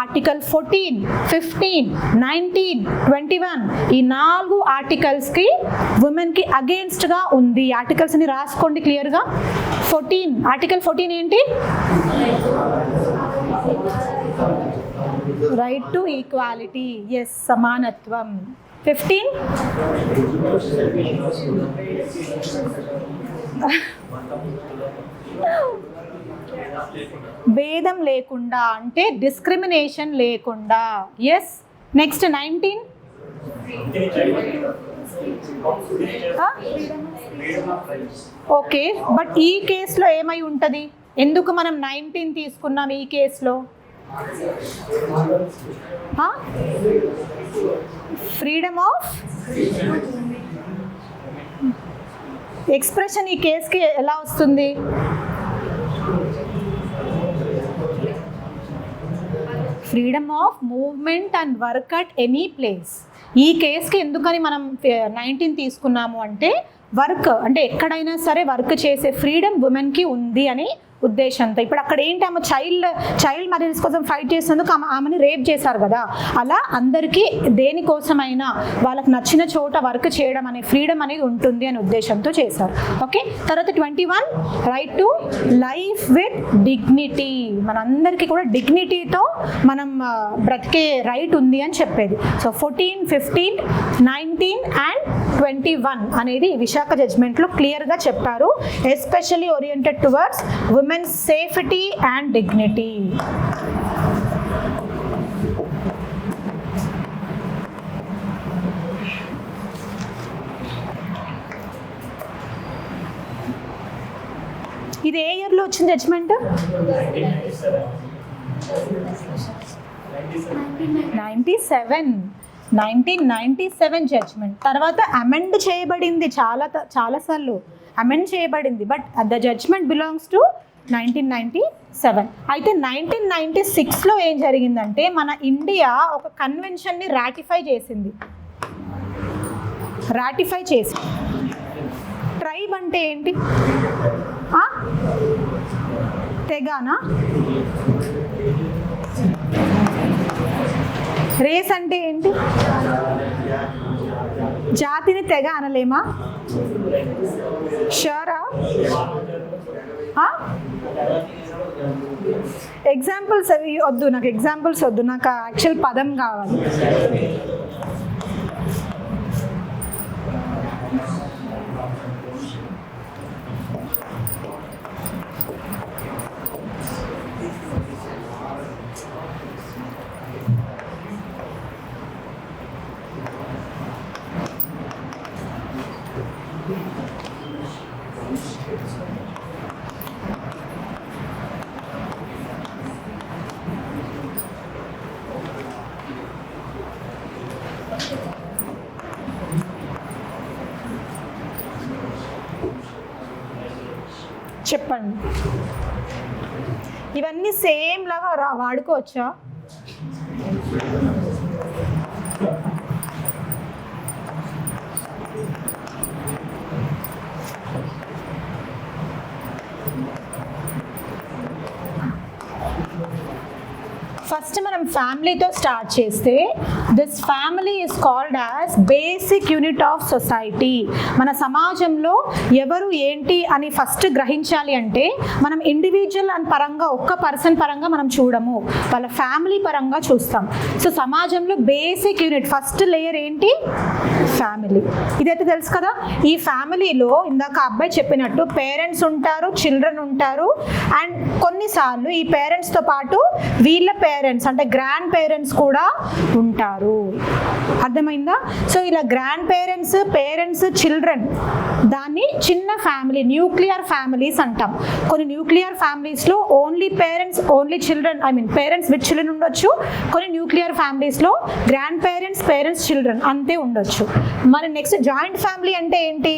ఆర్టికల్ 14, 15, 19, 21 ఈ 4 ఆర్టికల్స్కి ఉమెన్కి అగెయిన్స్ట్గా ఉంది. ఆర్టికల్స్ని రాసుకోండి క్లియర్గా. ఆర్టికల్ 14 ఏంటి, రైట్ టు ఈక్వాలిటీ, ఎస్ సమానత్వం. 15 భేదం లేకుండా అంటే డిస్క్రిమినేషన్ లేకుండా, ఎస్. Next 19 okay. బట్ ఈ కేసులో ఏమై ఉంటుంది, ఎందుకు మనం 19 తీసుకున్నాం ఈ కేసులో? ఫ్రీడమ్ ఆఫ్ ఎక్స్ప్రెషన్ ఈ కేసుకి ఎలా వస్తుంది? Freedom of movement and work at any place. ఈ కేసుకి ఎందుకని మనం 19 తీసుకున్నాము అంటే, వర్క్ అంటే ఎక్కడైనా సరే వర్క్ చేసే ఫ్రీడమ్ ఉమెన్కి ఉంది అని ఉద్దేశంతో. ఇప్పుడు అక్కడ ఏంటి, ఆమె చైల్డ్ మ్యారేజెస్ కోసం ఫైట్ చేసినందుకు ఆమెని రేప్ చేశారు కదా, అలా అందరికీ దేనికోసమైనా వాళ్ళకి నచ్చిన చోట వర్క్ చేయడం అనే ఫ్రీడమ్ అనేది ఉంటుంది అనే ఉద్దేశంతో చేశారు. ఓకే. తర్వాత 21 right to life with dignity. మనందరికీ కూడా డిగ్నిటీతో మనం బ్రతికే రైట్ ఉంది అని చెప్పేది. సో 14, 15, 19 అండ్ 21 అనేది విశాఖ జడ్జ్మెంట్లో క్లియర్గా చెప్పారు. Especially oriented towards women's safety and dignity. ఇది ఏ ఇయర్లో వచ్చిన జడ్జ్మెంట్? 1997 జడ్జ్మెంట్. తర్వాత అమెండ్ చేయబడింది చాలాసార్లు అమెండ్ చేయబడింది, but the judgement belongs to 1997. అయితే 1996లో ఏం జరిగిందంటే, మన ఇండియా ఒక కన్వెన్షన్ని రాటిఫై చేసింది. ట్రైబ్ అంటే ఏంటి? తెగానా? రేస్ అంటే ఏంటి? జాతిని తెగ అనలేమా? షూరా? ఎగ్జాంపుల్స్ అవి వద్దు నాకు, ఎగ్జాంపుల్స్ వద్దు నాకు, యాక్చువల్ పదం కావాలి. చెప్పండి. ఇవన్నీ సేమ్ లాగా వాడుకోవచ్చా? ఫస్ట్ మనం ఫ్యామిలీతో స్టార్ట్ చేస్తే, this family is called as basic unit of society. మన సమాజంలో ఎవరు ఏంటి అని ఫస్ట్ గ్రహించాలి అంటే, మనం ఇండివిజువల్ అని పరంగా ఒక్క పర్సన్ పరంగా మనం చూడము, వాళ్ళ ఫ్యామిలీ పరంగా చూస్తాం. సో సమాజంలో బేసిక్ యూనిట్ ఫస్ట్ లేయర్ ఏంటి? ఫ్యామిలీ. ఇదైతే తెలుసు కదా. ఈ ఫ్యామిలీలో ఇందాక అబ్బాయి చెప్పినట్టు పేరెంట్స్ ఉంటారు, చిల్డ్రన్ ఉంటారు, అండ్ కొన్నిసార్లు ఈ పేరెంట్స్తో పాటు వీళ్ళ పేరెంట్స్ అంటే గ్రాండ్ పేరెంట్స్ కూడా ఉంటారు. అర్థమైందా? సో ఇలా గ్రాండ్ పేరెంట్స్, పేరెంట్స్, చిల్డ్రన్, దాన్ని చిన్న ఫ్యామిలీ, న్యూక్లియర్ ఫ్యామిలీస్ అంటాం. కొన్ని న్యూక్లియర్ ఫ్యామిలీస్లో only parents, only children, parents with children ఉండొచ్చు. కొన్ని న్యూక్లియర్ ఫ్యామిలీస్లో గ్రాండ్ పేరెంట్స్, పేరెంట్స్, చిల్డ్రన్ అంతే ఉండొచ్చు. మరి నెక్స్ట్ జాయింట్ ఫ్యామిలీ అంటే ఏంటి?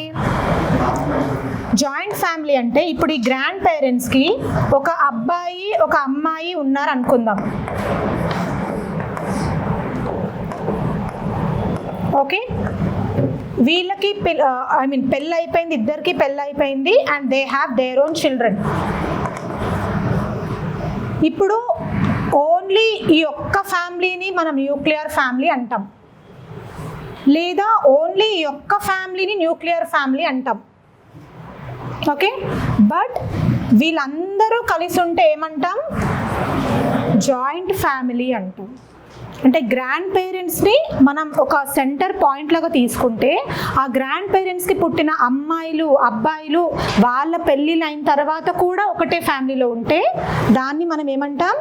జాయింట్ ఫ్యామిలీ అంటే ఇప్పుడు ఈ గ్రాండ్ పేరెంట్స్కి ఒక అబ్బాయి, ఒక అమ్మాయి ఉన్నారు అనుకుందాం. ఓకే, వీళ్ళకి పెళ్ళి అయిపోయింది, ఇద్దరికి పెళ్ళి అయిపోయింది, and they have their own children. ఇప్పుడు ఓన్లీ ఈ ఒక్క ఫ్యామిలీని మనం న్యూక్లియర్ ఫ్యామిలీ అంటాం, లేదా ఓన్లీ ఈ ఒక్క ఫ్యామిలీని న్యూక్లియర్ ఫ్యామిలీ అంటాం. ఓకే, బట్ వీళ్ళందరూ కలిసి ఉంటే ఏమంటాం? జాయింట్ ఫ్యామిలీ అంటాం. అంటే గ్రాండ్ పేరెంట్స్ని మనం ఒక సెంటర్ పాయింట్ లాగా తీసుకుంటే ఆ గ్రాండ్ పేరెంట్స్కి పుట్టిన అమ్మాయిలు, అబ్బాయిలు వాళ్ళ పెళ్ళిళ్ళు అయిన తర్వాత కూడా ఒకటే ఫ్యామిలీలో ఉంటే దాన్ని మనం ఏమంటాం?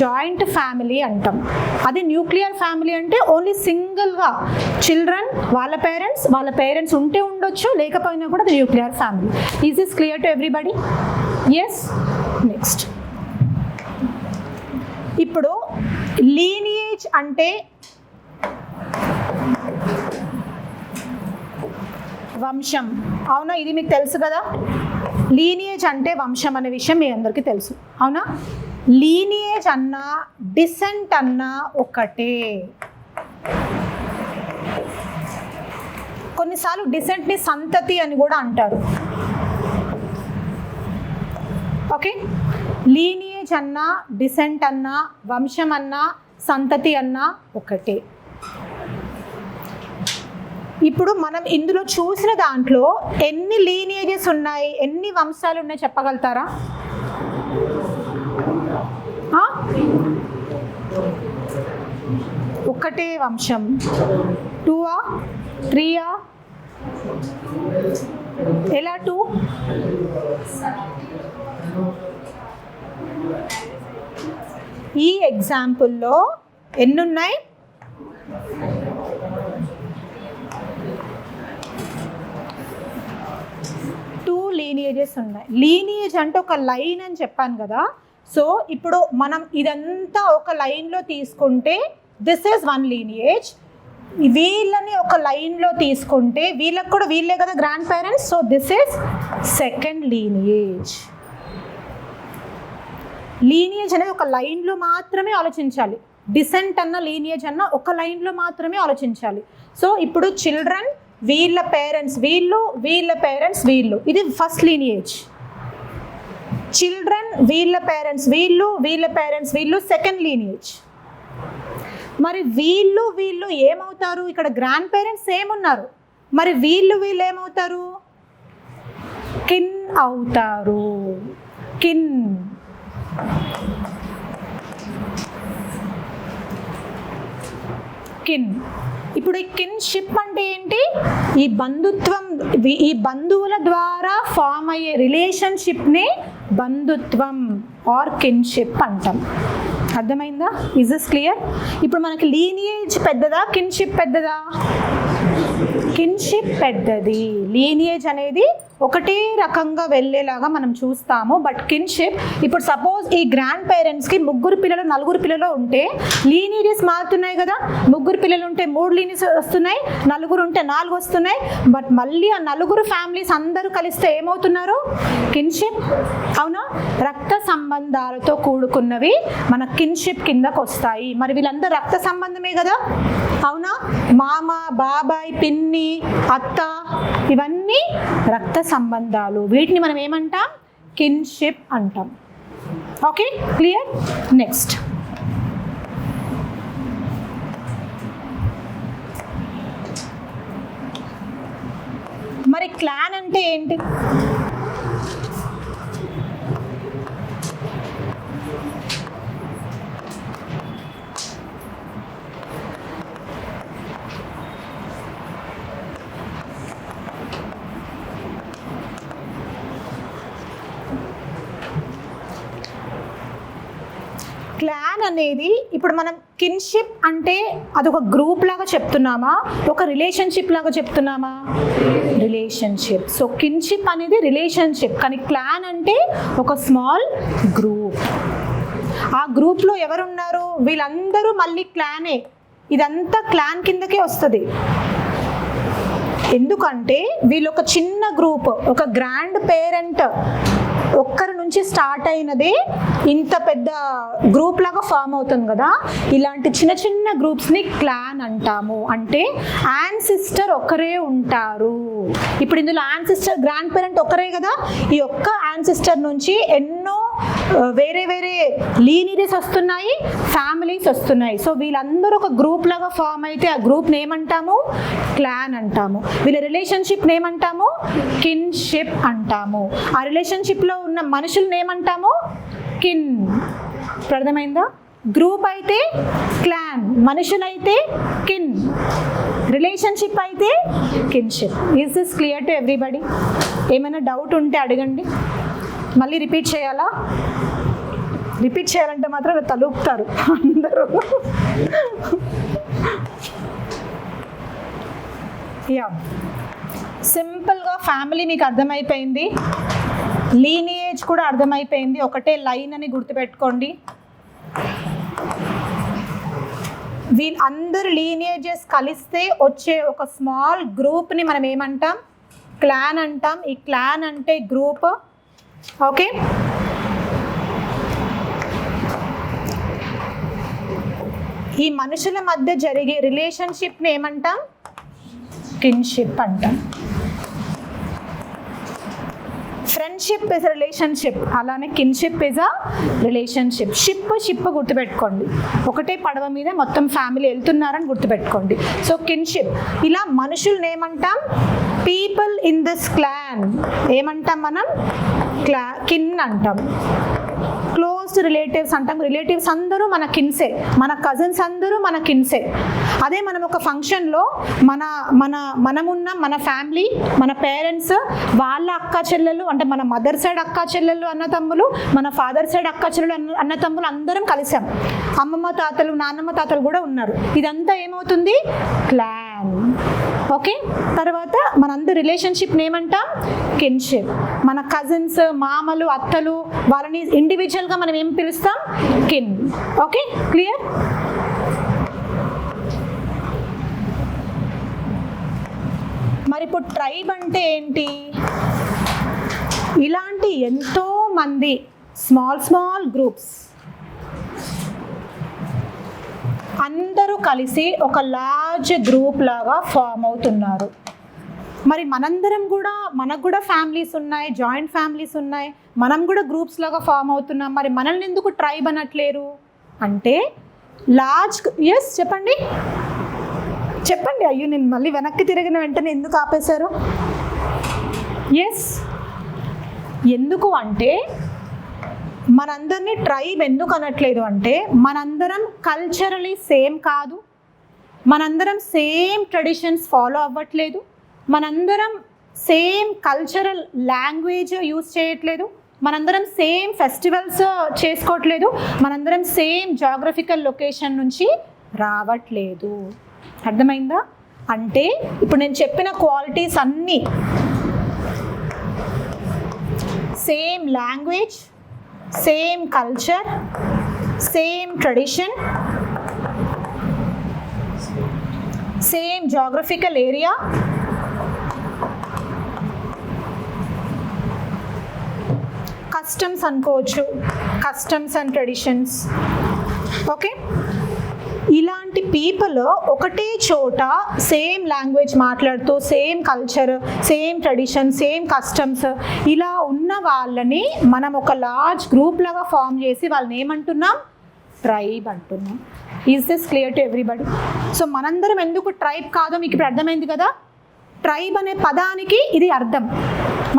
జాయింట్ ఫ్యామిలీ అంటాం. అది న్యూక్లియర్ ఫ్యామిలీ అంటే ఓన్లీ సింగిల్గా చిల్డ్రన్, వాళ్ళ పేరెంట్స్ ఉంటే ఉండొచ్చు, లేకపోయినా కూడా అది nuclear family. Is this clear to everybody? Yes. Next, ఇప్పుడు లీనియేజ్ అంటే వంశం. అవునా? ఇది మీకు తెలుసు కదా, లీనియేజ్ అంటే వంశం అనే విషయం మీ అందరికీ తెలుసు. అవునా? లీనియేజ్ అన్నా డిసెంట్ అన్నా ఒకటే. కొన్నిసార్లు డిసెంట్ని సంతతి అని కూడా అంటారు. ఓకే, లీనియేజ్ అన్నా, డిసెంట్ అన్నా, వంశం అన్నా, సంతతి అన్నా ఒకటే. ఇప్పుడు మనం ఇందులో చూసిన దాంట్లో ఎన్ని లీనియేజెస్ ఉన్నాయి, ఎన్ని వంశాలు ఉన్నాయి చెప్పగలుగుతారా? ఒకటే వంశం. 2ఆ 3ఆ? ఎలా 2? ఈ ఎగ్జాంపుల్లో ఎన్నున్నాయి? 2 లీనియేజెస్ ఉన్నాయి. లీనియేజ్ అంటే ఒక లైన్ అని చెప్పాను కదా. సో ఇప్పుడు మనం ఇదంతా ఒక లైన్లో తీసుకుంటే దిస్ ఈజ్ 1 లీనియేజ్. వీళ్ళని ఒక లైన్లో తీసుకుంటే వీళ్ళకి కూడా వీళ్ళే కదా grand parents. So this is second lineage. Lineage అనేది ఒక లైన్లో మాత్రమే ఆలోచించాలి. డిసెంట్ అన్న, లీనియేజ్ అన్న ఒక లైన్లో మాత్రమే ఆలోచించాలి. సో ఇప్పుడు చిల్డ్రన్, వీళ్ళ పేరెంట్స్ వీళ్ళు, వీళ్ళ పేరెంట్స్ వీళ్ళు, ఇది ఫస్ట్ లీనియేజ్. చిల్డ్రన్, వీళ్ళ పేరెంట్స్ వీళ్ళు, వీళ్ళ పేరెంట్స్ వీళ్ళు, సెకండ్ లీనియేజ్. మరి వీళ్ళు ఏమవుతారు? ఇక్కడ గ్రాండ్ పేరెంట్స్ ఏమున్నారు, మరి వీళ్ళు ఏమవుతారు? కిన్ అవుతారు. కిన్. కిన్. ఇప్పుడు ఈ కిన్షిప్ అంటే ఏంటి? ఈ బంధుత్వం, ఈ బంధువుల ద్వారా ఫామ్ అయ్యే రిలేషన్షిప్ని బంధుత్వం ఆర్ కిన్షిప్ అంటాం. అర్థమైందా? Is this clear? ఇప్పుడు మనకి లీనియేజ్ పెద్దదా, కిన్షిప్ పెద్దదా? కిన్షిప్ పెద్దది. లీనియేజ్ అనేది ఒకటే రకంగా వెళ్ళేలాగా మనం చూస్తాము. బట్ కిన్షిప్, ఇప్పుడు సపోజ్ ఈ గ్రాండ్ పేరెంట్స్కి 3 పిల్లలు 4 పిల్లలు ఉంటే లీనియేజెస్ మారుతున్నాయి కదా. 3 పిల్లలు ఉంటే 3 లీనియేజ్ వస్తున్నాయి, 4 ఉంటే 4 వస్తున్నాయి. బట్ మళ్ళీ ఆ 4 ఫ్యామిలీస్ అందరూ కలిస్తే ఏమవుతున్నారు? కిన్షిప్. అవునా? రక్త సంబంధాలతో కూడుకున్నవి మన కిన్షిప్ కిందకు వస్తాయి. మరి వీళ్ళందరూ రక్త సంబంధమే కదా. అవునా? మామ, బాబాయ్, పిన్ని, అత్త, ఇవన్నీ రక్త సంబంధాలు. వీటిని మనం ఏమంటాం? కిన్షిప్ అంటాం. Okay, clear? నెక్స్ట్, మరి క్లాన్ అంటే ఏంటి? క్లాన్ అనేది ఇప్పుడు మనం కిన్షిప్ అంటే అదొక గ్రూప్ లాగా చెప్తున్నామా, ఒక రిలేషన్షిప్ లాగా చెప్తున్నామా? రిలేషన్షిప్. సో కిన్షిప్ అనేది రిలేషన్షిప్, కానీ క్లాన్ అంటే ఒక స్మాల్ గ్రూప్. ఆ గ్రూప్లో ఎవరున్నారు? వీళ్ళందరూ మళ్ళీ క్లానే. ఇదంతా క్లాన్ కిందకే వస్తుంది. ఎందుకంటే వీళ్ళు ఒక చిన్న గ్రూప్, ఒక గ్రాండ్ పేరెంట్ ఒక్కరి నుంచి స్టార్ట్ అయినదే ఇంత పెద్ద గ్రూప్ లాగా ఫామ్ అవుతుంది కదా. ఇలాంటి చిన్న చిన్న గ్రూప్స్ని క్లాన్ అంటాము. అంటే యాన్సిస్టర్ ఒకరే ఉంటారు. ఇప్పుడు ఇందులో యాన్సిస్టర్ గ్రాండ్ పేరెంట్ ఒకరే కదా. ఈ ఒక్క యాన్సిస్టర్ నుంచి ఎన్నో వేరే వేరే లీనియర్స్ వస్తున్నాయి, ఫ్యామిలీస్ వస్తున్నాయి. సో వీళ్ళందరూ ఒక గ్రూప్ లాగా ఫామ్ అయితే ఆ గ్రూప్ని ఏమంటాము? క్లాన్ అంటాము. వీళ్ళ రిలేషన్షిప్ని ఏమంటాము? కిన్షిప్ అంటాము. ఆ రిలేషన్షిప్లో ఉన్న మనుషుల్ని ఏమంటాము? కిన్. అర్థమైందా? గ్రూప్ అయితే క్లాన్, మనుషులైతే కిన్, రిలేషన్షిప్ అయితే kinship. Is this clear to everybody? ఏమైనా డౌట్ ఉంటే అడగండి. మళ్ళీ రిపీట్ చేయాలా? రిపీట్ చేయాలంటే మాత్రం తలుపుతారు అందరూ. యా, సింపుల్గా ఫ్యామిలీ మీకు అర్థమైపోయింది, లీనియేజ్ కూడా అర్థమైపోయింది. ఒకటే లైన్ అని గుర్తుపెట్టుకోండి. వీళ్ళందరూ లీనియేజెస్ కలిస్తే వచ్చే ఒక స్మాల్ గ్రూప్ని మనం ఏమంటాం? క్లాన్ అంటాం. ఈ క్లాన్ అంటే గ్రూప్. ఓకే, ఈ మనుషుల మధ్య జరిగే రిలేషన్షిప్ని ఏమంటాం? కిన్షిప్ అంటాం. ఫ్రెండ్షిప్ ఇస్ రిలేషన్షిప్, అలానే kinship is a relationship. Ship గుర్తుపెట్టుకోండి, ఒకటే పడవ మీద మొత్తం ఫ్యామిలీ వెళ్తున్నారని గుర్తుపెట్టుకోండి. So kinship. ఇలా మనుషుల్ని ఏమంటాం? పీపుల్ ఇన్ దిస్ క్లాన్ ఏమంటాం మనం? కిన్ అంటాం. క్లోజ్డ్ రిలేటివ్స్ అంటాం. రిలేటివ్స్ అందరూ మన కిన్సే, మన కజిన్స్ అందరూ మన కిన్సే. అదే మనం ఒక ఫంక్షన్లో మనమున్న మన ఫ్యామిలీ, మన పేరెంట్స్, వాళ్ళ అక్క చెల్లెలు, అంటే మన మదర్ సైడ్ అక్క చెల్లెలు అన్న తమ్ములు, మన ఫాదర్ సైడ్ అక్క చెల్లెలు అన్న తమ్ములు అందరం కలిసాం. అమ్మమ్మ తాతలు, నాన్నమ్మ తాతలు కూడా ఉన్నారు. ఇదంతా ఏమవుతుంది? క్లాన్. ఓకే, తర్వాత మనందరి రిలేషన్షిప్ని ఏమంటాం? కిన్షిప్. మన కజిన్స్, మామలు, అత్తలు, వాళ్ళని ఇండివిజువల్గా మనం ఏం పిలుస్తాం? కిన్. Okay, clear? మరి ఇప్పుడు ట్రైబ్ అంటే ఏంటి? ఇలాంటి ఎంతో మంది స్మాల్ గ్రూప్స్ అందరూ కలిసి ఒక లార్జ్ గ్రూప్ లాగా ఫామ్ అవుతున్నారు. మరి మనందరం కూడా, మనకు కూడా ఫ్యామిలీస్ ఉన్నాయి, జాయింట్ ఫ్యామిలీస్ ఉన్నాయి, మనం కూడా గ్రూప్స్ లాగా ఫామ్ అవుతున్నాం. మరి మనల్ని ఎందుకు ట్రైబ్ అనట్లేరు అంటే లార్జ్. ఎస్, చెప్పండి. అయ్యో, నేను మళ్ళీ వెనక్కి తిరిగిన వెంటనే ఎందుకు ఆపేశారు? ఎస్, ఎందుకు అంటే మనందరినీ ట్రైబ్ ఎందుకు అనట్లేదు అంటే మనందరం కల్చరలీ సేమ్ కాదు, మనందరం సేమ్ ట్రెడిషన్స్ ఫాలో అవ్వట్లేదు, మనందరం సేమ్ కల్చరల్ లాంగ్వేజ్ యూజ్ చేయట్లేదు, మనందరం సేమ్ ఫెస్టివల్స్ చేసుకోవట్లేదు, మనందరం సేమ్ జాగ్రఫికల్ లొకేషన్ నుంచి రావట్లేదు. అర్థమైందా? అంటే ఇప్పుడు నేను చెప్పిన క్వాలిటీస్ అన్నీ same language, same culture, same tradition, same geographical area, customs అనుకోవచ్చు, కస్టమ్స్ అండ్ ట్రెడిషన్స్. ఓకే, ఇలాంటి పీపుల్ ఒకటే చోట సేమ్ లాంగ్వేజ్ మాట్లాడుతూ, same culture, same tradition, same customs, ఇలా ఉన్న వాళ్ళని మనం ఒక లార్జ్ గ్రూప్ లాగా ఫామ్ చేసి వాళ్ళని ఏమంటున్నాం? ట్రైబ్ అంటున్నాం. Is this clear to everybody? So మనందరం ఎందుకు ట్రైబ్ కాదో మీకు ఇప్పుడు అర్థమైంది కదా. ట్రైబ్ అనే పదానికి ఇది అర్థం.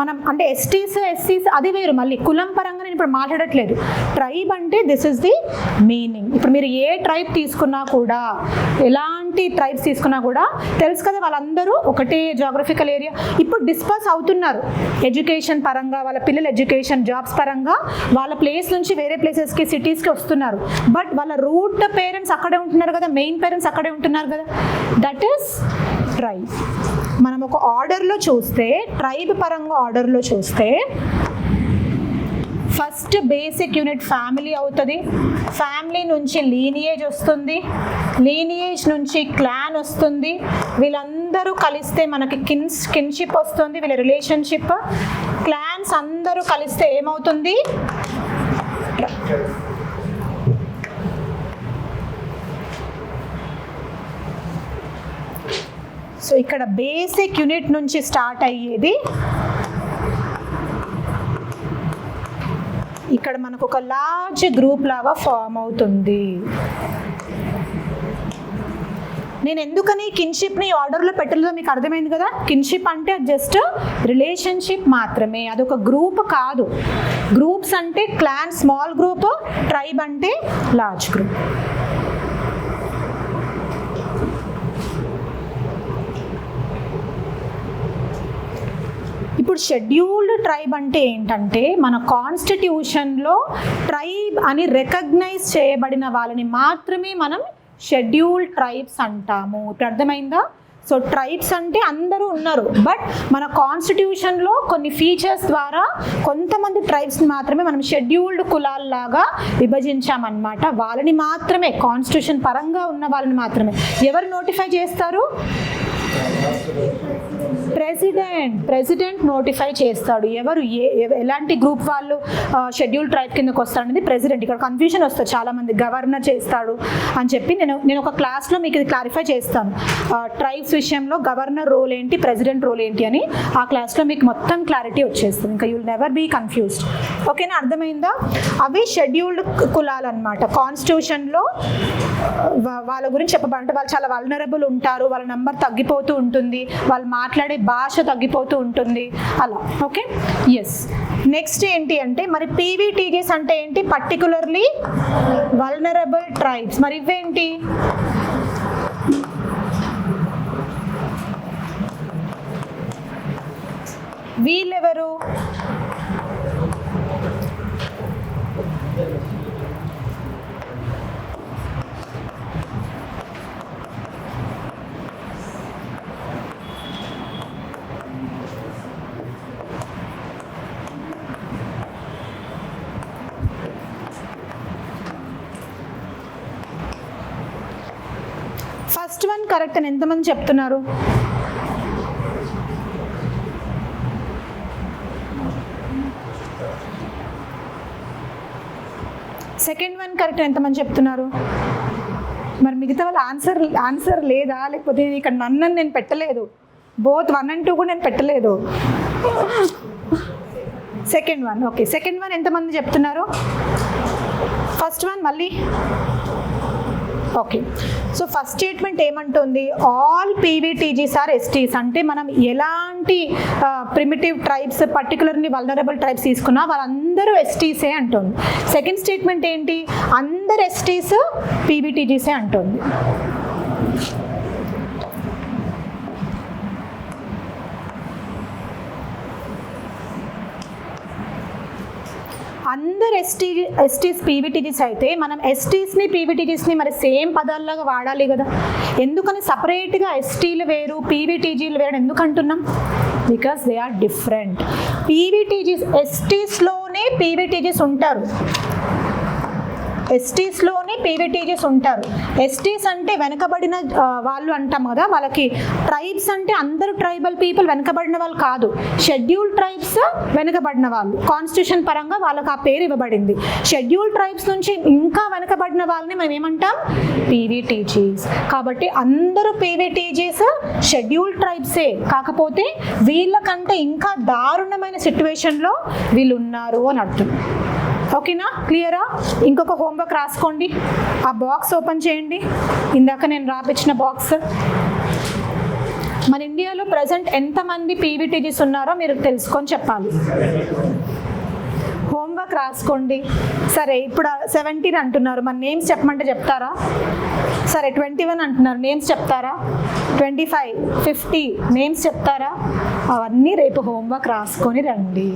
మనం అంటే ఎస్టీస్ ఎస్సీస్ అది వేరు, మళ్ళీ కులం పరంగా నేను ఇప్పుడు మాట్లాడట్లేదు. ట్రైబ్ అంటే దిస్ ఇస్ ది మీనింగ్. ఇప్పుడు మీరు ఏ ట్రైబ్ తీసుకున్నా కూడా, ఎలాంటి ట్రైబ్స్ తీసుకున్నా కూడా తెలుసు కదా, వాళ్ళందరూ ఒకటే జాగ్రఫికల్ ఏరియా. ఇప్పుడు డిస్పర్స్ అవుతున్నారు ఎడ్యుకేషన్ పరంగా, వాళ్ళ పిల్లల ఎడ్యుకేషన్ జాబ్స్ పరంగా వాళ్ళ ప్లేస్ నుంచి వేరే ప్లేసెస్కి సిటీస్కి వస్తున్నారు. బట్ వాళ్ళ రూట్ పేరెంట్స్ అక్కడే ఉంటున్నారు కదా, మెయిన్ పేరెంట్స్ అక్కడే ఉంటున్నారు కదా. That is tribe. మనం ఒక ఆర్డర్లో చూస్తే, ట్రైబ్ పరంగా ఆర్డర్లో చూస్తే ఫస్ట్ బేసిక్ యూనిట్ ఫ్యామిలీ అవుతుంది. ఫ్యామిలీ నుంచి లీనియేజ్ వస్తుంది, లీనియేజ్ నుంచి క్లాన్ వస్తుంది. వీళ్ళందరూ కలిస్తే మనకి కిన్షిప్ వస్తుంది, వీళ్ళ రిలేషన్షిప్. క్లాన్స్ అందరూ కలిస్తే ఏమవుతుంది? సో ఇక్కడ బేసిక్ యూనిట్ నుంచి స్టార్ట్ అయ్యేది, ఇక్కడ మనకు ఒక లార్జ్ గ్రూప్ లాగా ఫామ్ అవుతుంది. నేను ఎందుకని కిన్షిప్ని ఆర్డర్లో పెట్టలేదో మీకు అర్థమైంది కదా. కిన్షిప్ అంటే జస్ట్ రిలేషన్షిప్ మాత్రమే, అదొక గ్రూప్ కాదు. గ్రూప్స్ అంటే క్లాన్ స్మాల్ గ్రూప్, ట్రైబ్ అంటే లార్జ్ గ్రూప్. ఇప్పుడు షెడ్యూల్డ్ ట్రైబ్ అంటే ఏంటంటే, మన కాన్స్టిట్యూషన్లో ట్రైబ్ అని రికగ్నైజ్ చేయబడిన వాళ్ళని మాత్రమే మనం షెడ్యూల్డ్ ట్రైబ్స్ అంటాము. ఇప్పుడు అర్థమైందా? సో ట్రైబ్స్ అంటే అందరూ ఉన్నారు, బట్ మన కాన్స్టిట్యూషన్లో కొన్ని ఫీచర్స్ ద్వారా కొంతమంది ట్రైబ్స్ని మాత్రమే మనం షెడ్యూల్డ్ కులాల్లాగా విభజించామన్నమాట. వాళ్ళని మాత్రమే, కాన్స్టిట్యూషన్ పరంగా ఉన్న వాళ్ళని మాత్రమే ఎవరు నోటిఫై చేస్తారు? ప్రెసిడెంట్ నోటిఫై చేస్తాడు. ఎవరు ఎలాంటి గ్రూప్ వాళ్ళు షెడ్యూల్ ట్రైబ్ కిందకు వస్తారనేది ప్రెసిడెంట్. ఇక్కడ కన్ఫ్యూజన్ వస్తుంది చాలామంది, గవర్నర్ చేస్తాడు అని చెప్పి. నేను ఒక క్లాస్లో మీకు ఇది క్లారిఫై చేస్తాను, ట్రైబ్స్ విషయంలో గవర్నర్ రోల్ ఏంటి, ప్రెసిడెంట్ రోల్ ఏంటి అని. ఆ క్లాస్లో మీకు మొత్తం క్లారిటీ వచ్చేస్తుంది, ఇంకా యుల్ నెవర్ బీ కన్ఫ్యూజ్డ్. ఓకేనా, అర్థమైందా? అవి షెడ్యూల్డ్ కులాలు అనమాట. కాన్స్టిట్యూషన్లో వాళ్ళ గురించి చెప్పబడంటే వాళ్ళు చాలా వల్నరబుల్ ఉంటారు, వాళ్ళ నంబర్ తగ్గిపోతూ ఉంటుంది, వాళ్ళు మాట్లాడే భాష తగ్గిపోతూ ఉంటుంది అలా. Okay, yes. నెక్స్ట్ ఏంటి అంటే, మరి పీవీటీజీస్ అంటే ఏంటి? Particularly vulnerable tribes. మరి ఇవేంటి? వీళ్ళెవరు? ఫస్ట్ వన్ కరెక్ట్ అని ఎంతమంది చెప్తున్నారు? సెకండ్ వన్ కరెక్ట్ ఎంతమంది చెప్తున్నారు? మరి మిగతా వాళ్ళు ఆన్సర్ లేదా, లేకపోతే ఇక్కడ నన్ను నేను పెట్టలేదు, బోత్ 1 and 2 కూడా నేను పెట్టలేదు. Second one, okay. Second one ఎంతమంది చెప్తున్నారు? ఫస్ట్ వన్ మళ్ళీ ఓకే. సో ఫస్ట్ స్టేట్మెంట్ ఏమంటుంది? All PVTGs are STs. అంటే మనం ఎలాంటి primitive tribes, particularly vulnerable tribes తీసుకున్నా వాళ్ళందరూ ఎస్టీసే అంటుంది. సెకండ్ స్టేట్మెంట్ ఏంటి? అందరు ఎస్టీస్ పీవీటీజీసే అంటుంది. అందరు ఎస్టీస్ పీవీటీజీస్ అయితే మనం ఎస్టీస్ని పీవీటీజీస్ని మరి సేమ్ పదాల్లాగా వాడాలి కదా. ఎందుకని సపరేట్గా ఎస్టీలు వేరు పీవీటీజీలు వేరు ఎందుకు అంటున్నాం? Because they are different. PVTGs, ఎస్టీస్లోనే పీవీటీజీస్ ఉంటారు, ఎస్టీస్లోనే పీవీటీజీస్ ఉంటారు. ఎస్టీస్ అంటే వెనకబడిన వాళ్ళు అంటాం కదా, వాళ్ళకి. ట్రైబ్స్ అంటే అందరూ ట్రైబల్ పీపుల్ వెనకబడిన వాళ్ళు కాదు, షెడ్యూల్ ట్రైబ్స్ వెనకబడిన వాళ్ళు. కాన్స్టిట్యూషన్ పరంగా వాళ్ళకి ఆ పేరు ఇవ్వబడింది. షెడ్యూల్ ట్రైబ్స్ నుంచి ఇంకా వెనకబడిన వాళ్ళని మనం ఏమంటాం? పీవీటీజీస్. కాబట్టి అందరూ పీవీటీజీస్ షెడ్యూల్ ట్రైబ్సే, కాకపోతే వీళ్ళకంటే ఇంకా దారుణమైన సిచ్యువేషన్లో వీళ్ళు ఉన్నారు అని అర్థం. ఓకేనా, క్లియరా? ఇంకొక హోంవర్క్ రాసుకోండి. ఆ బాక్స్ ఓపెన్ చేయండి, ఇందాక నేను రాపించిన బాక్స్. మన ఇండియాలో ప్రజెంట్ ఎంతమంది పీవీటీజీస్ ఉన్నారో మీరు తెలుసుకొని చెప్పాలి. హోంవర్క్ రాసుకోండి. సరే ఇప్పుడు 17 అంటున్నారు, మన నేమ్స్ చెప్పమంటే చెప్తారా? సరే 21 అంటున్నారు, నేమ్స్ చెప్తారా? 25, 50 నేమ్స్ చెప్తారా? అవన్నీ రేపు హోంవర్క్ రాసుకొని రండి.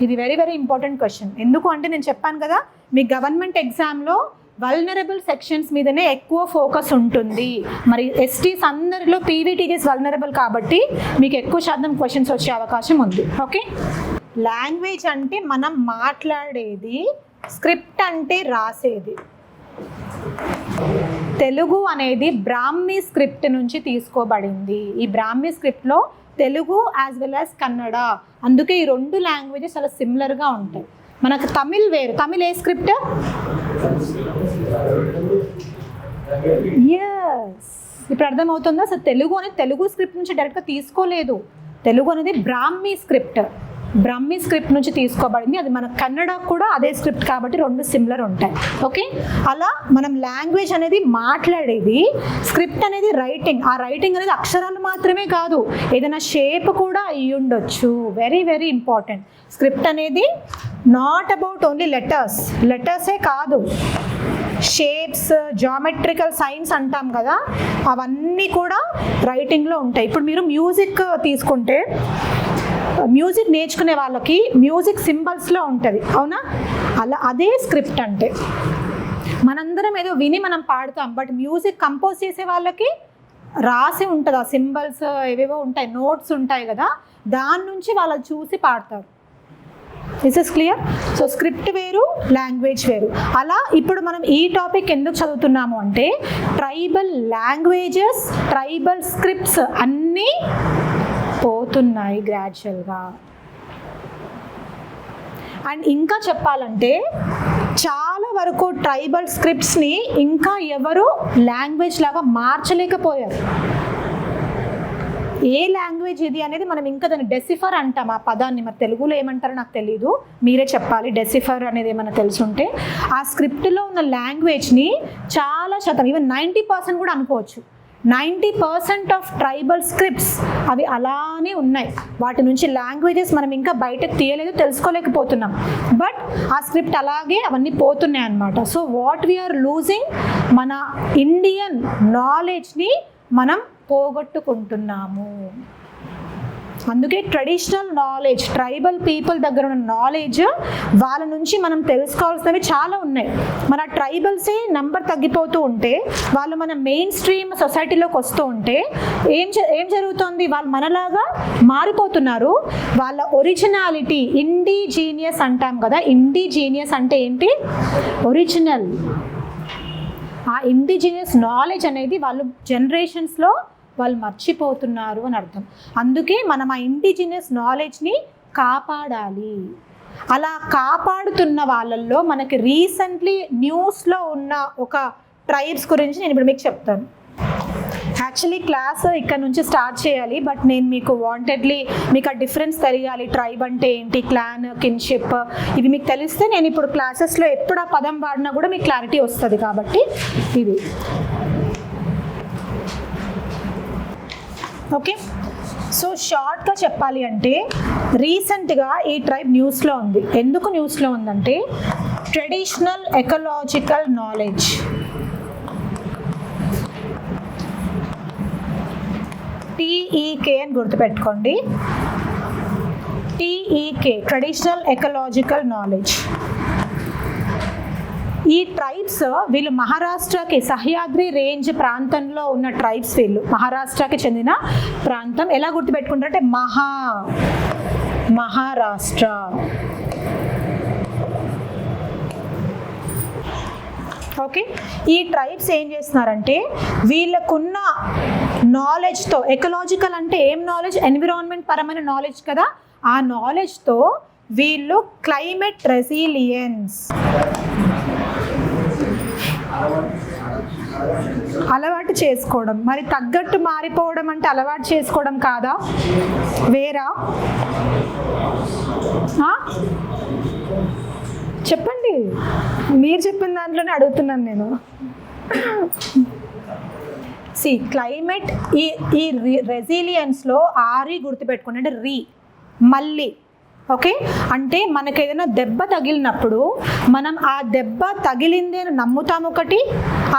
ఇది వెరీ వెరీ ఇంపార్టెంట్ క్వశ్చన్. ఎందుకు అంటే నేను చెప్పాను కదా, మీ గవర్నమెంట్ ఎగ్జామ్లో వల్నరబుల్ సెక్షన్స్ మీదనే ఎక్కువ ఫోకస్ ఉంటుంది. మరి ఎస్టీస్ అందరిలో పీవీటీజీస్ వల్నరబుల్ కాబట్టి మీకు ఎక్కువ శాతం క్వశ్చన్స్ వచ్చే అవకాశం ఉంది. ఓకే, లాంగ్వేజ్ అంటే మనం మాట్లాడేది, స్క్రిప్ట్ అంటే రాసేది. తెలుగు అనేది బ్రాహ్మీ స్క్రిప్ట్ నుంచి తీసుకోబడింది. ఈ బ్రాహ్మీ స్క్రిప్ట్లో Telugu as well as Kannada, అందుకే ఈ 2 లాంగ్వేజెస్ చాలా సిమిలర్గా ఉంటాయి. మనకు తమిళ్ వేరు. Tamil a script? ఎస్, ఇప్పుడు అర్థమవుతుందా? అసలు తెలుగు అనేది తెలుగు స్క్రిప్ట్ నుంచి డైరెక్ట్గా తీసుకోలేదు. తెలుగు అనేది బ్రాహ్మీ స్క్రిప్ట్ నుంచి తీసుకోబడింది. అది మన కన్నడ కూడా అదే స్క్రిప్ట్ కాబట్టి 2 సిమిలర్ ఉంటాయి. ఓకే, అలా మనం లాంగ్వేజ్ అనేది మాట్లాడేది, స్క్రిప్ట్ అనేది రైటింగ్. ఆ రైటింగ్ అనేది అక్షరాలు మాత్రమే కాదు, ఏదైనా షేప్ కూడా అయ్యి ఉండొచ్చు. Very very important. స్క్రిప్ట్ అనేది నాట్ అబౌట్ ఓన్లీ లెటర్సే కాదు, షేప్స్, జామెట్రికల్ సైన్స్ అంటాం కదా, అవన్నీ కూడా రైటింగ్లో ఉంటాయి. ఇప్పుడు మీరు మ్యూజిక్ తీసుకుంటే, మ్యూజిక్ నేర్చుకునే వాళ్ళకి మ్యూజిక్ సింబల్స్లో ఉంటుంది, అవునా? అలా అదే స్క్రిప్ట్ అంటే. మనందరం ఏదో విని మనం పాడతాం, బట్ మ్యూజిక్ కంపోజ్ చేసే వాళ్ళకి రాసి ఉంటుంది, ఆ సింబల్స్ ఏవేవో ఉంటాయి, నోట్స్ ఉంటాయి కదా, దాని నుంచి వాళ్ళు చూసి పాడతారు. This is clear. So script వేరు, లాంగ్వేజ్ వేరు. అలా ఇప్పుడు మనం ఈ టాపిక్ ఎందుకు చదువుతున్నాము అంటే, ట్రైబల్ లాంగ్వేజెస్, ట్రైబల్ స్క్రిప్ట్స్ అన్నీ పోతున్నాయి గ్రాడ్యువల్గా. అండ్ ఇంకా చెప్పాలంటే చాలా వరకు ట్రైబల్ స్క్రిప్ట్స్ని ఇంకా ఎవరు లాంగ్వేజ్ లాగా మార్చలేకపోయారు. ఏ లాంగ్వేజ్ ఇది అనేది మనం ఇంకా దాన్ని డెసిఫర్ అంటాం. ఆ పదాన్ని మరి తెలుగులో ఏమంటారో నాకు తెలీదు, మీరే చెప్పాలి. డెసిఫర్ అనేది ఏమైనా తెలుసుంటే, ఆ స్క్రిప్ట్లో ఉన్న లాంగ్వేజ్ని చాలా శాతం, ఈవెన్ 90% కూడా అనుకోవచ్చు, 90% ఆఫ్ ట్రైబల్ స్క్రిప్ట్స్ అవి అలానే ఉన్నాయి. వాటి నుంచి లాంగ్వేజెస్ మనం ఇంకా బయటకు తీయలేదు, తెలుసుకోలేకపోతున్నాం. బట్ ఆ స్క్రిప్ట్ అలాగే అవన్నీ పోతున్నాయి అన్నమాట. సో వాట్ వీఆర్ లూజింగ్, మన ఇండియన్ నాలెడ్జ్ని మనం పోగొట్టుకుంటున్నాము. అందుకే ట్రెడిషనల్ నాలెడ్జ్, ట్రైబల్ పీపుల్ దగ్గర ఉన్న నాలెడ్జ్, వాళ్ళ నుంచి మనం తెలుసుకోవాల్సినవి చాలా ఉన్నాయి. మన ట్రైబల్సే నెంబర్ తగ్గిపోతూ ఉంటే, వాళ్ళు మన మెయిన్ స్ట్రీమ్ సొసైటీలోకి వస్తూ ఉంటే ఏం జరుగుతుంది? వాళ్ళు మనలాగా మారిపోతున్నారు. వాళ్ళ ఒరిజినాలిటీ, ఇండిజీనియస్ అంటాం కదా, ఇండిజీనియస్ అంటే ఏంటి? ఒరిజినల్. ఆ ఇండిజినియస్ నాలెడ్జ్ అనేది వాళ్ళు జనరేషన్స్లో వాళ్ళు మర్చిపోతున్నారు అని అర్థం. అందుకే మనం ఆ ఇండిజినియస్ నాలెడ్జ్ని కాపాడాలి. అలా కాపాడుతున్న వాళ్ళల్లో మనకి రీసెంట్లీ న్యూస్లో ఉన్న ఒక ట్రైబ్స్ గురించి నేను ఇప్పుడు మీకు చెప్తాను. యాక్చువల్లీ క్లాస్ ఇక్కడ నుంచి స్టార్ట్ చేయాలి, బట్ నేను మీకు వాంటెడ్లీ మీకు ఆ డిఫరెన్స్ తెలియాలి. ట్రైబ్ అంటే ఏంటి, క్లాన్, కిన్షిప్, ఇవి మీకు తెలిస్తే నేను ఇప్పుడు క్లాసెస్లో ఎప్పుడు ఆ పదం వాడినా కూడా మీకు క్లారిటీ వస్తుంది. కాబట్టి ఇది ఓకే. సో షార్ట్గా చెప్పాలి అంటే, రీసెంట్గా ఈ ట్రైబ్ న్యూస్లో ఉంది. ఎందుకు న్యూస్లో ఉందంటే, ట్రెడిషనల్ ఎకలాజికల్ నాలెడ్జ్, TEK అని గుర్తుపెట్టుకోండి. TEK, traditional ecological knowledge. ఈ ట్రైబ్స్ వీళ్ళు మహారాష్ట్రకి, సహ్యాద్రి రేంజ్ ప్రాంతంలో ఉన్న ట్రైబ్స్, వీళ్ళు మహారాష్ట్రకి చెందిన ప్రాంతం. ఎలా గుర్తుపెట్టుకుంటారంటే మహారాష్ట్ర. ఓకే, ఈ ట్రైబ్స్ ఏం చేస్తున్నారంటే, వీళ్ళకున్న నాలెడ్జ్తో, ఎకలాజికల్ అంటే ఏం నాలెడ్జ్? ఎన్విరాన్మెంట్ పరమైన నాలెడ్జ్ కదా. ఆ నాలెడ్జ్తో వీళ్ళు క్లైమేట్ రెసిలియన్స్, అలవాటు చేసుకోవడం. మరి తగ్గట్టు మారిపోవడం అంటే అలవాటు చేసుకోవడం కాదా, వేరా? చెప్పండి, మీరు చెప్పిన దాంట్లోనే అడుగుతున్నాను నేను. సి క్లైమేట్ ఈ రెసిలియన్స్లో ఆరి గుర్తుపెట్టుకోండి, అంటే మళ్ళీ. ఓకే, అంటే మనకు ఏదైనా దెబ్బ తగిలినప్పుడు మనం ఆ దెబ్బ తగిలింది అని నమ్ముతాం ఒకటి,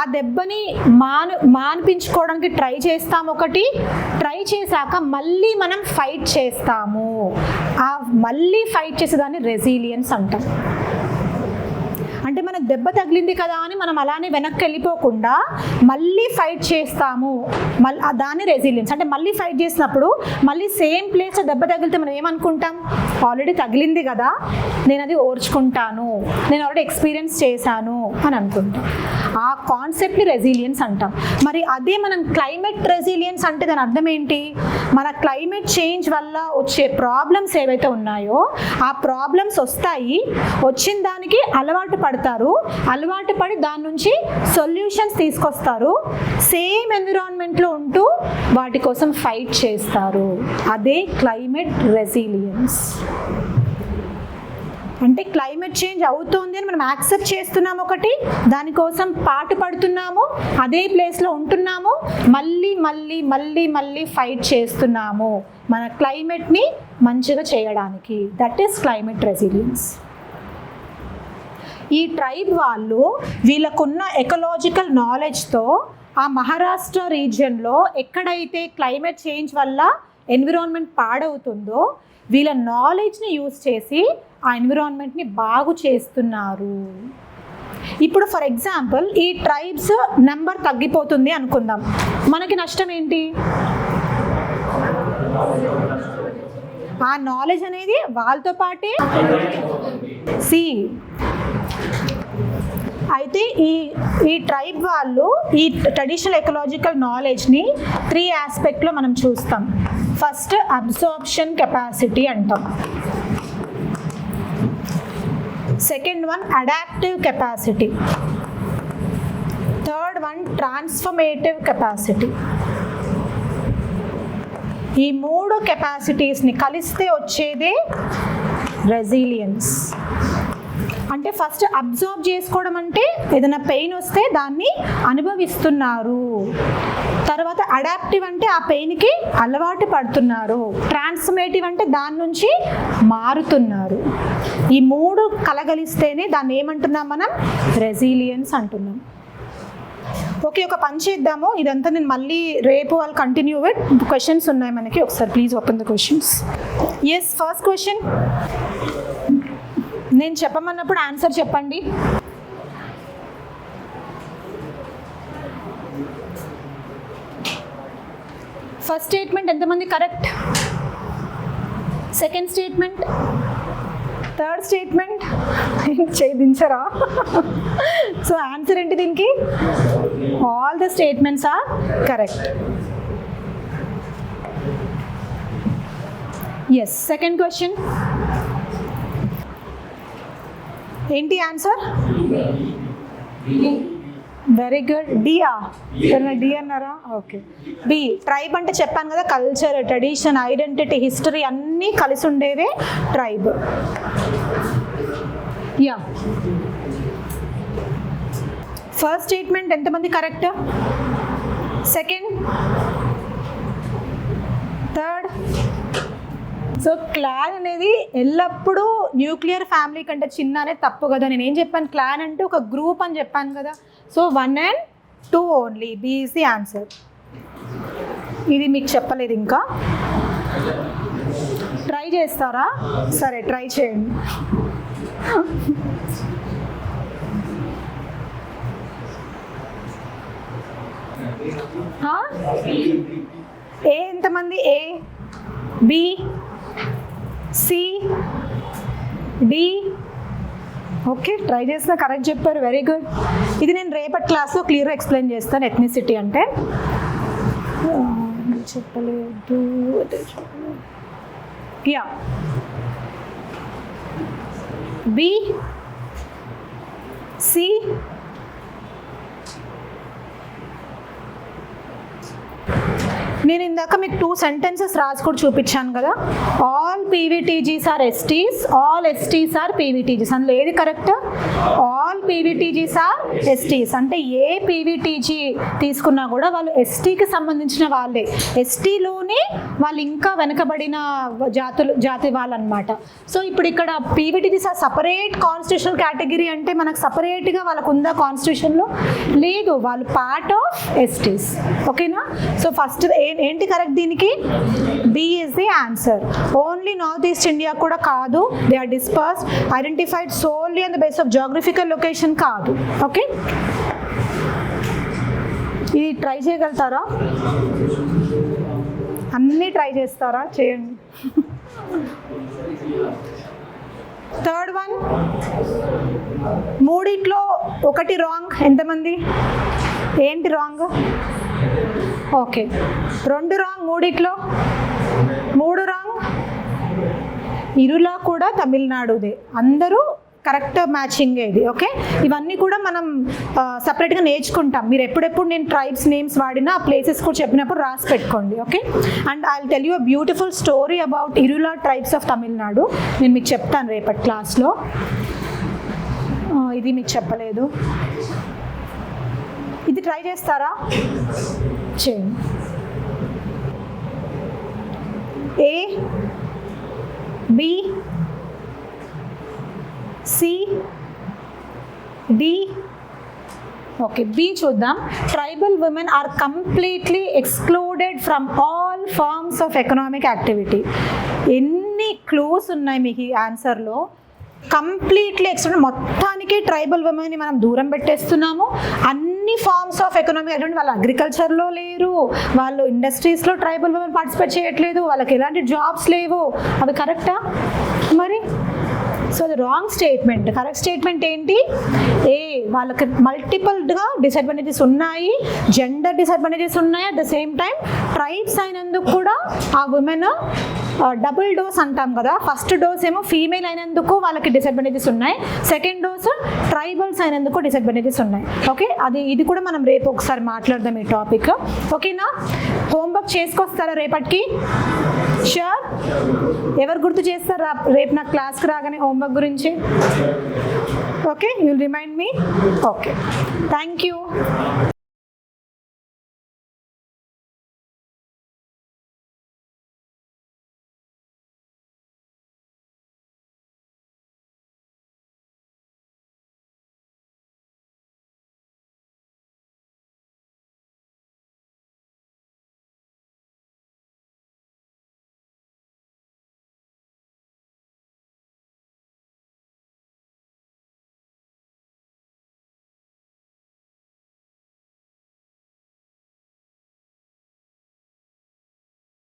ఆ దెబ్బని మాన్పించుకోవడానికి ట్రై చేస్తాం ఒకటి, ట్రై చేశాక మళ్ళీ మనం ఫైట్ చేస్తాము. ఆ మళ్ళీ ఫైట్ చేసేదాన్ని రెసిలియన్స్ అంటాం. అంటే మనకు దెబ్బ తగిలింది కదా అని మనం అలానే వెనక్కి వెళ్ళిపోకుండా మళ్ళీ ఫైట్ చేస్తాము, దాన్ని రెసిలియన్స్. అంటే మళ్ళీ ఫైట్ చేసినప్పుడు మళ్ళీ సేమ్ ప్లేస్లో దెబ్బ తగిలితే మనం ఏమనుకుంటాం, ఆల్రెడీ తగిలింది కదా, నేను అది ఓర్చుకుంటాను, నేను ఆల్రెడీ ఎక్స్పీరియన్స్ చేశాను అని అనుకుంటాం. ఆ కాన్సెప్ట్ని రెసిలియన్స్ అంటాం. మరి అదే మనం క్లైమేట్ రెసిలియన్స్ అంటే దాని అర్థం ఏంటి, మన క్లైమేట్ చేంజ్ వల్ల వచ్చే ప్రాబ్లమ్స్ ఏవైతే ఉన్నాయో ఆ ప్రాబ్లమ్స్ వస్తాయి, వచ్చిన దానికి అలవాటు పడతారు, అలవాటు పడి దాని నుంచి సొల్యూషన్స్ తీసుకొస్తారు, సేమ్ ఎన్విరాన్మెంట్లో ఉంటూ వాటి కోసం ఫైట్ చేస్తారు. అదే క్లైమేట్ రెసిలియన్స్. అంటే క్లైమేట్ చేంజ్ అవుతుంది అని మనం యాక్సెప్ట్ చేస్తున్నాము ఒకటి, దానికోసం పాటు పడుతున్నాము, అదే ప్లేస్లో ఉంటున్నాము, మళ్ళీ మళ్ళీ మళ్ళీ మళ్ళీ ఫైట్ చేస్తున్నాము మన క్లైమేట్ని మంచిగా చేయడానికి. That is climate resilience. ఈ ట్రైబ్ వాళ్ళు వీళ్ళకున్న ఎకలాజికల్ నాలెడ్జ్తో ఆ మహారాష్ట్ర రీజియన్లో ఎక్కడైతే క్లైమేట్ చేంజ్ వల్ల ఎన్విరాన్మెంట్ పాడవుతుందో వీళ్ళ నాలెడ్జ్ని యూజ్ చేసి ఆ ఎన్విరాన్మెంట్ని బాగు చేస్తున్నారు. ఇప్పుడు ఫర్ ఎగ్జాంపుల్ ఈ ట్రైబ్స్ నెంబర్ తగ్గిపోతుంది అనుకుందాం, మనకి నష్టం ఏంటి, ఆ నాలెడ్జ్ అనేది వాళ్ళతో పాటే సి. అయితే ఈ ట్రైబ్ వాళ్ళు ఈ ట్రెడిషనల్ ఎకలాజికల్ నాలెడ్జ్ని 3 ఆస్పెక్ట్లో మనం చూస్తాం. ఫస్ట్ అబ్సార్ప్షన్ కెపాసిటీ అంటాం, second one adaptive capacity, third one transformative capacity. ఈ 3 కెపాసిటీస్ని కలిస్తే వచ్చేదే రెసిలియన్స్. అంటే ఫస్ట్ అబ్జర్వ్ చేసుకోవడం అంటే ఏదైనా పెయిన్ వస్తే దాన్ని అనుభవిస్తున్నారు, తర్వాత అడాప్టివ్ అంటే ఆ పెయిన్కి అలవాటు పడుతున్నారు, ట్రాన్స్ఫర్మేటివ్ అంటే దాని నుంచి మారుతున్నారు. ఈ 3 కలగలిస్తేనే దాన్ని ఏమంటున్నాం మనం, రెసిలియన్స్ అంటున్నాం. ఓకే, ఒక పని చేద్దాము, ఇదంతా నేను మళ్ళీ రేపు వాళ్ళు కంటిన్యూ విత్ క్వశ్చన్స్ ఉన్నాయి మనకి. ఒకసారి please open the questions. Yes, first question నేను చెప్పమన్నప్పుడు ఆన్సర్ చెప్పండి. ఫస్ట్ స్టేట్మెంట్ ఎంతమంది correct, second statement, third statement దించరా? సో ఆన్సర్ ఏంటి దీనికి, all the statements are correct. Yes, second question ఏంటి ఆన్సర్? వెరీ గుడ్, డియా, డి అన్నారా? ఓకే. బి, ట్రైబ్ అంటే చెప్పాను కదా, కల్చర్, ట్రెడిషన్, ఐడెంటిటీ, హిస్టరీ అన్నీ కలిసి ఉండేదే ట్రైబ్. యా, ఫస్ట్ స్టేట్మెంట్ ఎంతమంది correct, second, third. So clan అనేది ఎల్లప్పుడూ న్యూక్లియర్ ఫ్యామిలీ కంటే చిన్న అనేది తప్పు కదా. నేను ఏం చెప్పాను, క్లాన్ అంటే ఒక గ్రూప్ అని చెప్పాను కదా. So 1 and 2 only, BEC answer. ఇది మీకు చెప్పలేదు ఇంకా, ట్రై చేస్తారా? సరే ట్రై చేయండి. ఏ ఎంతమంది, A, B, C, D. Okay, try చేసిన కరెక్ట్ చెప్పారు, వెరీ గుడ్. ఇది నేను రేపటి క్లాస్లో క్లియర్గా ఎక్స్ప్లెయిన్ చేస్తాను. ఎథ్నిసిటీ అంటే చెప్పలేదు. యా, బి, సి, నేను ఇందాక మీకు 2 సెంటెన్సెస్ రాసి కూడా చూపించాను కదా. All PVTGs are STs, all STs are PVTGs. అందులో ఏది correct? All PVTGs are STs. అంటే ఏ పీవీటీజీ తీసుకున్నా కూడా వాళ్ళు ఎస్టీకి సంబంధించిన వాళ్ళే. ఎస్టీలోనే వాళ్ళు ఇంకా వెనకబడిన జాతి వాళ్ళు అనమాట. సో ఇప్పుడు ఇక్కడ PVTGs are separate constitutional category అంటే మనకు సపరేట్గా వాళ్ళకు ఉందా కాన్స్టిట్యూషన్లో? లేదు, వాళ్ళు పార్ట్ ఆఫ్ ఎస్టీస్. ఓకేనా? సో ఫస్ట్ ఏంటి కరెక్ట్ దీనికి? B is the answer. Only North East India కూడా కాదు, they are dispersed, identified solely on the base of geographical location కాదు. ఓకే, ఇది ట్రై చేయగలుగుతారా? అన్నీ ట్రై చేస్తారా? చేయండి. థర్డ్ వన్, మూడిట్లో ఒకటి రాంగ్. ఎంతమంది? ఏంటి రాంగ్? ఓకే, 2 రాంగ్ మూడిట్లో. 3 రాంగ్. ఇరులా కూడా తమిళనాడుదే. అందరూ కరెక్ట్ మ్యాచింగ్ ఇది. ఓకే, ఇవన్నీ కూడా మనం సపరేట్గా నేర్చుకుంటాం. మీరు ఎప్పుడెప్పుడు నేను ట్రైబ్స్ నేమ్స్ వాడినా ఆ ప్లేసెస్ కూడా చెప్పినప్పుడు రాసి పెట్టుకోండి. Okay, and I will tell you a beautiful story about Irula tribes of Tamil Nadu. నేను మీకు చెప్తాను రేపటి క్లాస్లో. ఇది మీకు చెప్పలేదు. ఇది ట్రై చేస్తారా? చేయండి. A, B, C, D. Okay, B చూద్దాం. Tribal women are completely excluded from all forms of economic activity. ఎన్ని క్లూస్ ఉన్నాయి మీకు ఈ ఆన్సర్లో? Completely excluded. మొత్తానికి ట్రైబల్ ఉమెన్ని మనం దూరం పెట్టేస్తున్నాము. అన్ని ఫార్మ్స్ ఆఫ్ ఎకనామిక్ యాక్టివిటీ, వాళ్ళు అగ్రికల్చర్లో లేరు, వాళ్ళు ఇండస్ట్రీస్లో ట్రైబల్ ఉమెన్ పార్టిసిపేట్ చేయట్లేదు, వాళ్ళకి ఎలాంటి జాబ్స్ లేవు. అవి కరెక్టా మరి? సో అది రాంగ్ స్టేట్మెంట్. కరెక్ట్ స్టేట్మెంట్ ఏంటి? ఏ, వాళ్ళకి మల్టిపుల్గా డిసడ్వాంటేజెస్ ఉన్నాయి, జెండర్ డిసడ్వాంటేజెస్ ఉన్నాయి. At the same time tribes అయినందుకు కూడా ఆ ఉమెన్ డబుల్ డోస్ అంటాం కదా, ఫస్ట్ డోస్ ఏమో ఫీమేల్ అయినందుకు వాళ్ళకి డిసడ్వాంటేజెస్ ఉన్నాయి, సెకండ్ డోస్ ట్రైబల్స్ అయినందుకు డిసడ్వాంటేజెస్ ఉన్నాయి. ఓకే, ఇది కూడా మనం రేపు ఒకసారి మాట్లాడదాం ఈ టాపిక్. ఓకేనా? హోంవర్క్ చేసుకొస్తారా రేపటికి? షూర్? ఎవరు గుర్తు చేస్తారా రేపు నా క్లాస్కి రాగానే హోంవర్క్ గురించి? Okay, you will remind me. Okay, thank you.